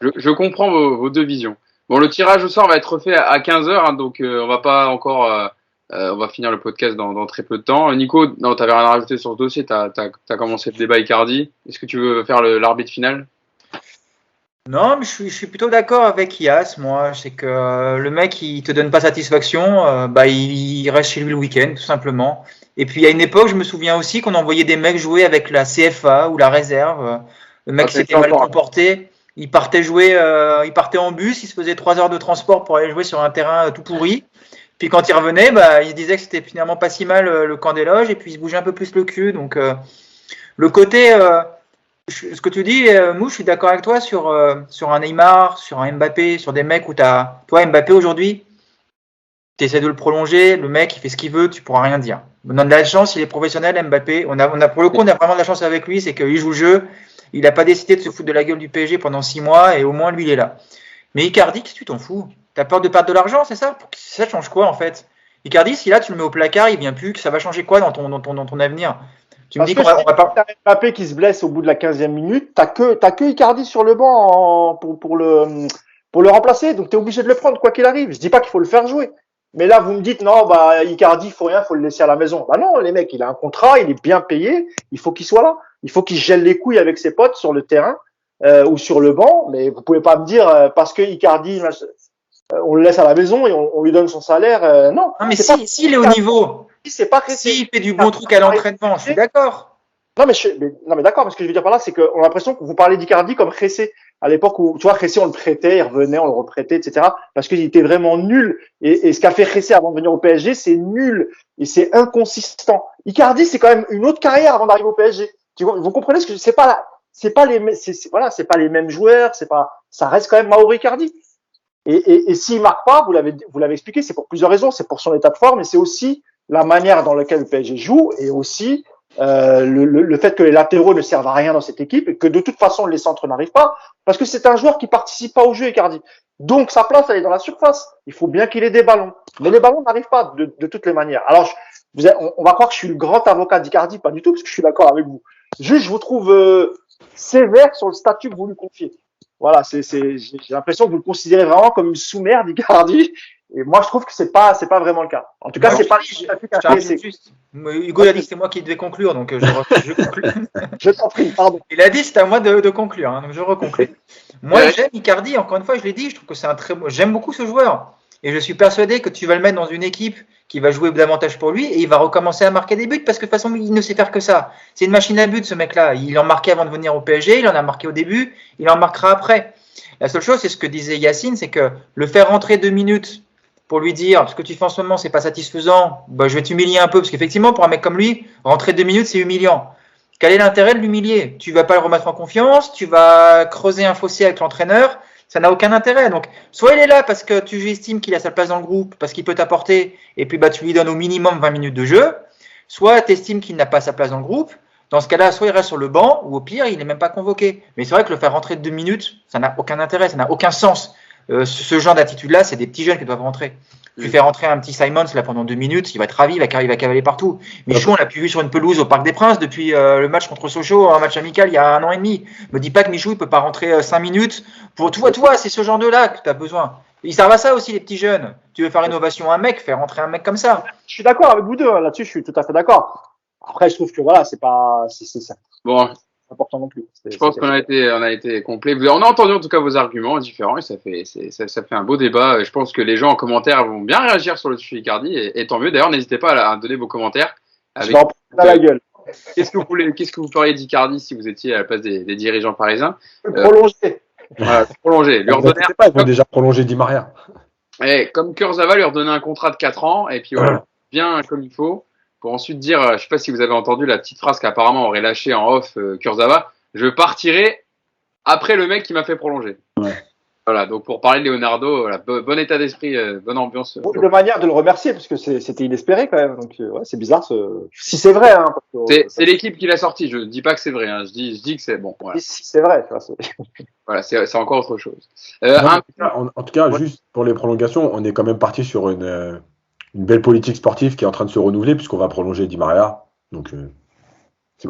Je comprends vos deux visions. Bon, le tirage au sort va être refait à 15h, hein, donc on va pas encore. On va finir le podcast dans très peu de temps. Nico, non, t'avais rien à rajouter sur ce dossier. T'as commencé le débat Icardi. Est-ce que tu veux faire l'arbitre final? Non, mais je suis plutôt d'accord avec Yas, moi. C'est que le mec, il te donne pas satisfaction, bah, il reste chez lui le week-end, tout simplement. Et puis, il y a une époque, je me souviens aussi qu'on envoyait des mecs jouer avec la CFA ou la réserve. Le mec s'était mal comporté. Il partait jouer, il partait en bus, il se faisait 3 heures de transport pour aller jouer sur un terrain tout pourri. Puis quand il revenait, bah, il se disait que c'était finalement pas si mal le camp des loges, et puis il se bougeait un peu plus le cul. Donc, le côté. Ce que tu dis, Mouche, je suis d'accord avec toi sur un Neymar, sur un Mbappé, sur des mecs où toi, Mbappé aujourd'hui, tu essaies de le prolonger, le mec il fait ce qu'il veut, tu pourras rien dire. On a de la chance, il est professionnel, Mbappé. Pour le coup, on a vraiment de la chance avec lui, c'est qu'il joue le jeu, il n'a pas décidé de se foutre de la gueule du PSG pendant 6 mois, et au moins lui il est là. Mais Icardi, qu'est-ce que tu t'en fous? T'as peur de perdre de l'argent, c'est ça? Ça change quoi en fait? Icardi, si là tu le mets au placard, il vient plus, que ça va changer quoi dans ton avenir? Tu me dis qu'on va pas. T'as Mbappé qui se blesse au bout de la 15e minute, t'as que Icardi sur le banc pour le remplacer, donc t'es obligé de le prendre quoi qu'il arrive. Je dis pas qu'il faut le faire jouer, mais là vous me dites non, bah Icardi il faut rien, faut le laisser à la maison. Bah non, les mecs, il a un contrat, il est bien payé, il faut qu'il soit là, il faut qu'il gèle les couilles avec ses potes sur le terrain ou sur le banc, mais vous pouvez pas me dire parce que Icardi on le laisse à la maison et on lui donne son salaire. Non. Non, mais s'il est au niveau. C'est pas s'il fait du bon truc à l'entraînement, je suis d'accord. Non mais d'accord, mais ce que je veux dire par là, c'est qu'on a l'impression que vous parlez d'Icardi comme Ressé. À l'époque où, tu vois, Ressé, on le prêtait, il revenait, on le reprêtait, etc. Parce qu'il était vraiment nul. Et ce qu'a fait Ressé avant de venir au PSG, c'est nul. Et c'est inconsistant. Icardi, c'est quand même une autre carrière avant d'arriver au PSG. Vous comprenez ce que c'est pas les mêmes joueurs, ça reste quand même Mauro Icardi. Et s'il marque pas, vous l'avez expliqué, c'est pour plusieurs raisons. C'est pour son état de forme, mais c'est aussi la manière dans laquelle le PSG joue et aussi le fait que les latéraux ne servent à rien dans cette équipe et que de toute façon les centres n'arrivent pas parce que c'est un joueur qui participe pas au jeu, Icardi. Donc sa place elle est dans la surface. Il faut bien qu'il ait des ballons, mais les ballons n'arrivent pas de toutes les manières. Alors on va croire que je suis le grand avocat d'Icardi, pas du tout parce que je suis d'accord avec vous. Juste je vous trouve sévère sur le statut que vous lui confiez. Voilà, j'ai l'impression que vous le considérez vraiment comme une sous-merde d'Icardi. Et moi, je trouve que c'est pas vraiment le cas. En tout cas, c'est pas juste. Hugo a dit que c'est moi qui devais conclure, donc je conclue. Je t'en prie, pardon. Il a dit que c'était à moi de conclure, hein, donc je reconclue. Moi, j'aime Icardi, encore une fois, je l'ai dit, je trouve que c'est j'aime beaucoup ce joueur. Et je suis persuadé que tu vas le mettre dans une équipe qui va jouer davantage pour lui et il va recommencer à marquer des buts parce que de toute façon, il ne sait faire que ça. C'est une machine à but, ce mec-là. Il en marquait avant de venir au PSG, il en a marqué au début, il en marquera après. La seule chose, c'est ce que disait Yacine, c'est que le faire rentrer 2 minutes pour lui dire ce que tu fais en ce moment, c'est pas satisfaisant, bah, je vais t'humilier un peu parce qu'effectivement, pour un mec comme lui, rentrer 2 minutes, c'est humiliant. Quel est l'intérêt de l'humilier? Tu vas pas le remettre en confiance, tu vas creuser un fossé avec l'entraîneur. Ça n'a aucun intérêt. Donc, soit il est là parce que tu estimes qu'il a sa place dans le groupe, parce qu'il peut t'apporter, et puis bah, tu lui donnes au minimum 20 minutes de jeu, soit tu estimes qu'il n'a pas sa place dans le groupe. Dans ce cas-là, soit il reste sur le banc, ou au pire, il n'est même pas convoqué. Mais c'est vrai que le faire rentrer 2 minutes, ça n'a aucun intérêt, ça n'a aucun sens. Ce genre d'attitude-là, c'est des petits jeunes qui doivent rentrer. Tu fais rentrer un petit Simons là pendant 2 minutes, il va être ravi, il va cavaler partout. Michou, on l'a pu vu sur une pelouse au Parc des Princes depuis le match contre Sochaux, un match amical il y a 1 an et demi. Me dis pas que Michou il peut pas rentrer 5 minutes. Pour toi, c'est ce genre de là que tu as besoin. Ils servent à ça aussi les petits jeunes. Tu veux faire innovation à un mec, faire rentrer un mec comme ça. Je suis d'accord avec vous deux là-dessus, je suis tout à fait d'accord. Après, je trouve que voilà, c'est ça. Bon. Important non plus. Je pense qu'on a été complet. On a entendu en tout cas vos arguments différents et ça fait un beau débat. Je pense que les gens en commentaire vont bien réagir sur le sujet Icardi et tant mieux. D'ailleurs, n'hésitez pas à donner vos commentaires. Je vais en prendre à la gueule. Qu'est-ce que vous feriez d'Icardi si vous étiez à la place des dirigeants parisiens? Prolonger. Voilà, prolonger. Lui redonner. Ils vont déjà prolonger Di Maria. Et comme Kurzawa, lui redonner un contrat de 4 ans et puis voilà, bien comme il faut. Pour ensuite dire, je sais pas si vous avez entendu la petite phrase qu'apparemment aurait lâché en off Kurzawa, je partirai après le mec qui m'a fait prolonger. Ouais. Voilà, donc pour parler de Leonardo, voilà, bon état d'esprit, bonne ambiance. De manière de le remercier, parce que c'était inespéré quand même. Donc, ouais, c'est bizarre. Si c'est vrai, hein, parce que, C'est l'équipe qui l'a sorti, je dis pas que c'est vrai, hein. je dis que c'est bon. Voilà, si c'est vrai. Tu vois, voilà c'est encore autre chose. En tout cas, juste pour les prolongations, on est quand même parti sur une belle politique sportive qui est en train de se renouveler, puisqu'on va prolonger Di Maria. Donc,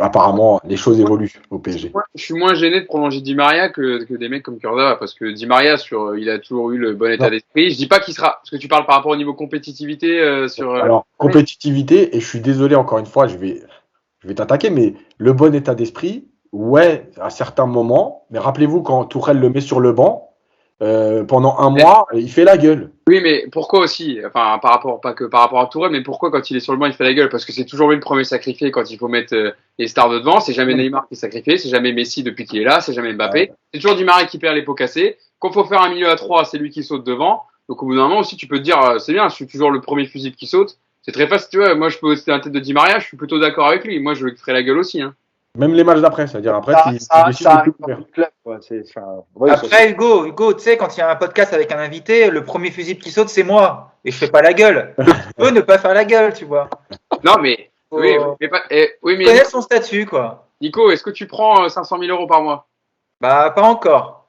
apparemment, les choses évoluent au PSG. Je suis moins gêné de prolonger Di Maria que des mecs comme Kurzawa, parce que Di Maria, il a toujours eu le bon état d'esprit. Je dis pas qu'il sera, parce que tu parles par rapport au niveau compétitivité sur. Alors, compétitivité, et je suis désolé encore une fois, je vais t'attaquer, mais le bon état d'esprit, ouais, à certains moments, mais rappelez-vous quand Tourelle le met sur le banc, pendant un mois, il fait la gueule. Oui, mais pourquoi aussi? Enfin, pas que par rapport à Tourelle, mais pourquoi quand il est sur le banc, il fait la gueule? Parce que c'est toujours lui le premier sacrifié quand il faut mettre les stars de devant. C'est jamais Neymar qui est sacrifié, c'est jamais Messi depuis qu'il est là, c'est jamais Mbappé. C'est toujours Di Maria qui perd les pots cassés. Quand il faut faire un milieu à 3, c'est lui qui saute devant. Donc au bout d'un moment aussi, tu peux te dire, c'est bien, je suis toujours le premier fusible qui saute. C'est très facile, tu vois. Moi, je peux aussi la tête de Di Maria, je suis plutôt d'accord avec lui. Moi, je lui ferai la gueule aussi, hein. Même les matchs d'après, c'est-à-dire après, ça décide de plus courir. Après, Hugo, tu sais, quand il y a un podcast avec un invité, le premier fusible qui saute, c'est moi. Et je fais pas la gueule. Je peux ne pas faire la gueule, tu vois. Non, mais. Oui, mais connaître son statut, quoi. Nico, est-ce que tu prends 500 000 euros par mois? Bah, pas encore.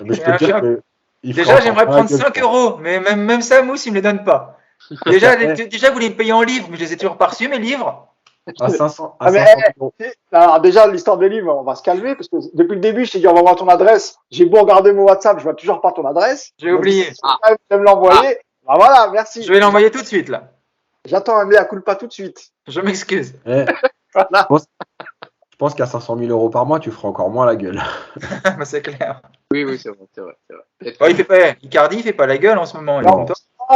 Mais je peux te dire que déjà, j'aimerais prendre 5 euros, mais même ça, Mousse, il me les donne pas. Déjà, vous les me payez en livres, mais je les ai toujours pas reçus, mes livres. À 500 euros. Alors déjà, l'histoire des livres, on va se calmer, parce que depuis le début, je t'ai dit, on va voir ton adresse. J'ai beau regarder mon WhatsApp, je vois toujours pas ton adresse. J'ai oublié. Si tu me l'envoyer. Ben voilà, merci. Je vais l'envoyer tout de suite, là. J'attends un mea culpa tout de suite. Je m'excuse. Voilà. Je pense qu'à 500 000 euros par mois, tu feras encore moins la gueule. Bah, c'est clair. Oui, c'est vrai. Icardi, il fait pas la gueule en ce moment. Non,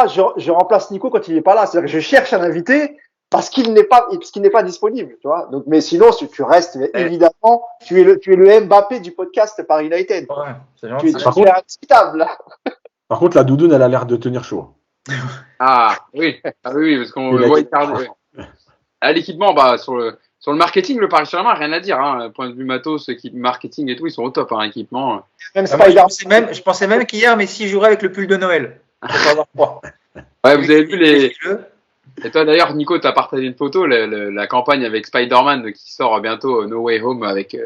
je remplace Nico quand il est pas là. C'est-à-dire que je cherche un invité parce qu'il n'est pas disponible, tu vois. Donc, mais sinon, tu restes évidemment, tu es le Mbappé du podcast Paris United. Ouais, c'est gentil. Tu es indiscutable. Par contre, la doudoune, elle a l'air de tenir chaud. Ah oui, parce qu'on voit Icardi. À l'équipement, sur le marketing, le Paris Saint-Germain, rien à dire. Hein. Point de vue matos, marketing et tout, ils sont au top, hein, équipement. Même je pensais même qu'hier, Messi jouerait avec le pull de Noël. Ouais, vous avez vu les. Et toi d'ailleurs, Nico, tu as partagé une photo, la campagne avec Spider-Man qui sort bientôt, No Way Home, avec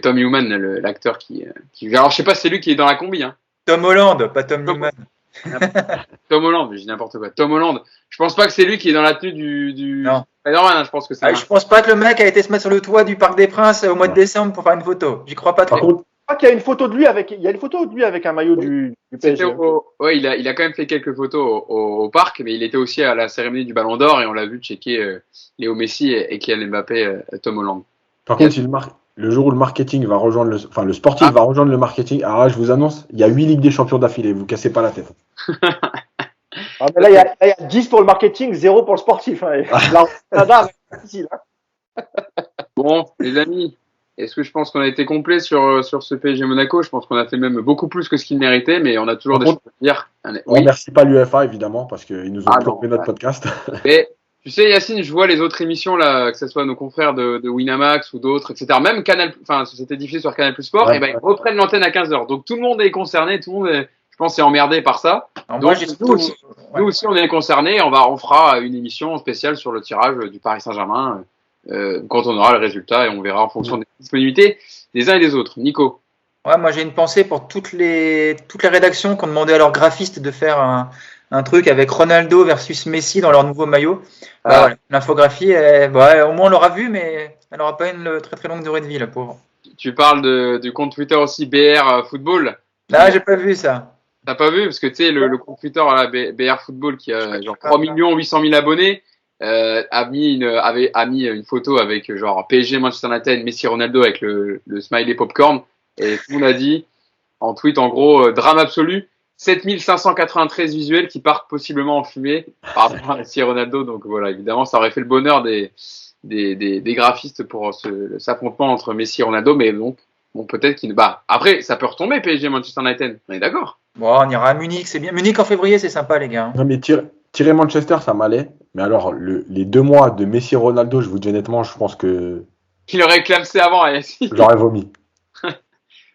Tom Newman, l'acteur qui. Alors, je sais pas si c'est lui qui est dans la combi. Hein. Tom Holland, pas Tom Newman. Tom Holland, je dis n'importe quoi. Tom Holland. Je pense pas que c'est lui qui est dans la tenue du non. Spider-Man. Hein, je pense que c'est. Je pense pas que le mec a été se mettre sur le toit du Parc des Princes au mois de décembre pour faire une photo. J'y crois pas trop. Par contre, je crois qu'il y a une photo de lui avec un maillot du PSG. Ouais, il a quand même fait quelques photos au parc, mais il était aussi à la cérémonie du Ballon d'Or et on l'a vu checker Léo Messi et Kylian Mbappé, Tom Holland. Par contre, le jour où le marketing va rejoindre le sportif va rejoindre le marketing, alors là, je vous annonce, il y a 8 Ligues des Champions d'affilée, vous cassez pas la tête. Mais là, il y a 10 pour le marketing, 0 pour le sportif. Hein. Bon, les amis, est-ce que je pense qu'on a été complet sur ce PSG Monaco? Je pense qu'on a fait même beaucoup plus que ce qu'il méritait, mais on a toujours des choses à dire. On remercie pas l'UEFA, évidemment, parce qu'ils nous ont plombé notre podcast. Mais tu sais, Yacine, je vois les autres émissions, là, que ce soit nos confrères de Winamax ou d'autres, etc. Même Canal, c'était diffusé sur Canal Plus Sport, et ils reprennent l'antenne à 15h. Donc tout le monde est concerné, tout le monde est, je pense, est emmerdé par ça. Alors, donc nous aussi, on est concernés. On fera une émission spéciale sur le tirage du Paris Saint-Germain quand on aura le résultat et on verra en fonction des disponibilités des uns et des autres. Nico. Ouais, moi j'ai une pensée pour toutes les rédactions qui ont demandé à leurs graphistes de faire un truc avec Ronaldo versus Messi dans leur nouveau maillot. Voilà, l'infographie, au moins on l'aura vu, mais elle n'aura pas une très très longue durée de vie, la pauvre. Tu parles du compte Twitter aussi BR Football. Ah, j'ai pas vu ça. T'as pas vu? Parce que tu sais, le compte Twitter BR Football qui a genre 3 800 000 abonnés a mis une photo avec genre PSG Manchester United, Messi Ronaldo avec le smiley popcorn. Et tout le monde a dit en tweet en gros drame absolu. 7593 visuels qui partent possiblement en fumée par rapport à Messi et Ronaldo. Donc voilà, évidemment, ça aurait fait le bonheur des graphistes pour cet affrontement entre Messi et Ronaldo. Mais donc, peut-être qu'il... après, ça peut retomber PSG Manchester United. On est d'accord? Bon, on ira à Munich, c'est bien. Munich en février, c'est sympa, les gars. Non, mais tirer Manchester, ça m'allait. Mais alors, les 2 mois de Messi et Ronaldo, je vous dis honnêtement, je pense que... Il aurait clamsé avant, Yacine. J'aurais vomi.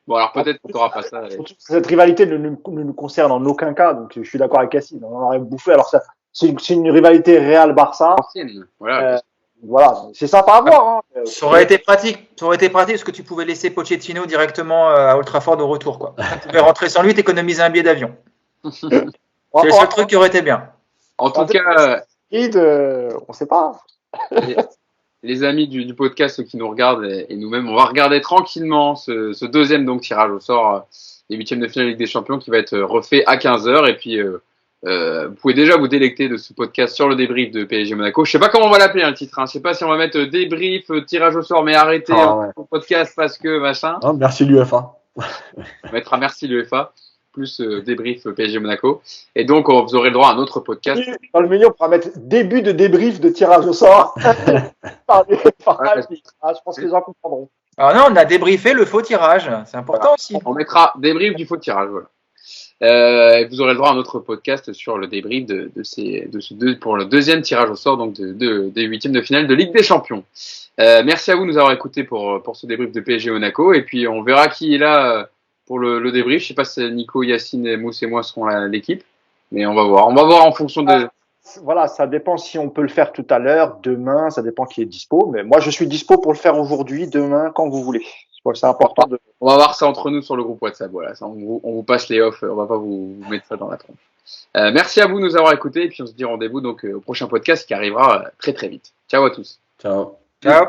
Bon, alors peut-être qu'on n'aura pas ça. Surtout que cette rivalité ne nous concerne en aucun cas, donc je suis d'accord avec Cassine, on en aurait bouffé. Alors c'est une rivalité Real-Barça. Ancienne, voilà. Voilà, c'est sympa à voir. Hein. Ça aurait été pratique parce que tu pouvais laisser Pochettino directement à Old Trafford au retour, quoi. Tu pouvais rentrer sans lui, t'économiser un billet d'avion. C'est le seul truc qui aurait été bien. En tout cas, on sait pas. les amis du podcast, ceux qui nous regardent et nous-mêmes, on va regarder tranquillement ce deuxième donc tirage au sort des huitièmes de finale Ligue des Champions qui va être refait à 15h. Et puis, vous pouvez déjà vous délecter de ce podcast sur le débrief de PSG Monaco. Je sais pas comment on va l'appeler, le titre. Hein. Je sais pas si on va mettre débrief, tirage au sort, mais arrêtez le podcast parce que machin. Non, merci l'UEFA. On mettra merci l'UEFA. Plus débrief PSG Monaco. Et donc, vous aurez le droit à un autre podcast. Dans le milieu, on pourra mettre début de débrief de tirage au sort. Je pense que les gens comprendront. Alors non, on a débriefé le faux tirage. C'est important aussi. On mettra débrief du faux tirage. Voilà. Vous aurez le droit à un autre podcast sur le débrief pour le deuxième tirage au sort donc des huitièmes de finale de Ligue des Champions. Merci à vous de nous avoir écoutés pour ce débrief de PSG Monaco. Et puis, on verra qui est là pour le débrief. Je sais pas si Nico, Yacine, Mousse et moi seront l'équipe, mais on va voir. On va voir en fonction de. Voilà, ça dépend si on peut le faire tout à l'heure, demain, ça dépend qui est dispo. Mais moi, je suis dispo pour le faire aujourd'hui, demain, quand vous voulez. C'est important de. On va voir ça entre nous sur le groupe WhatsApp. Voilà, ça, on vous passe les offs. On va pas vous mettre ça dans la tronche. Merci à vous de nous avoir écoutés et puis on se dit rendez-vous donc au prochain podcast qui arrivera très très vite. Ciao à tous. Ciao. Ciao.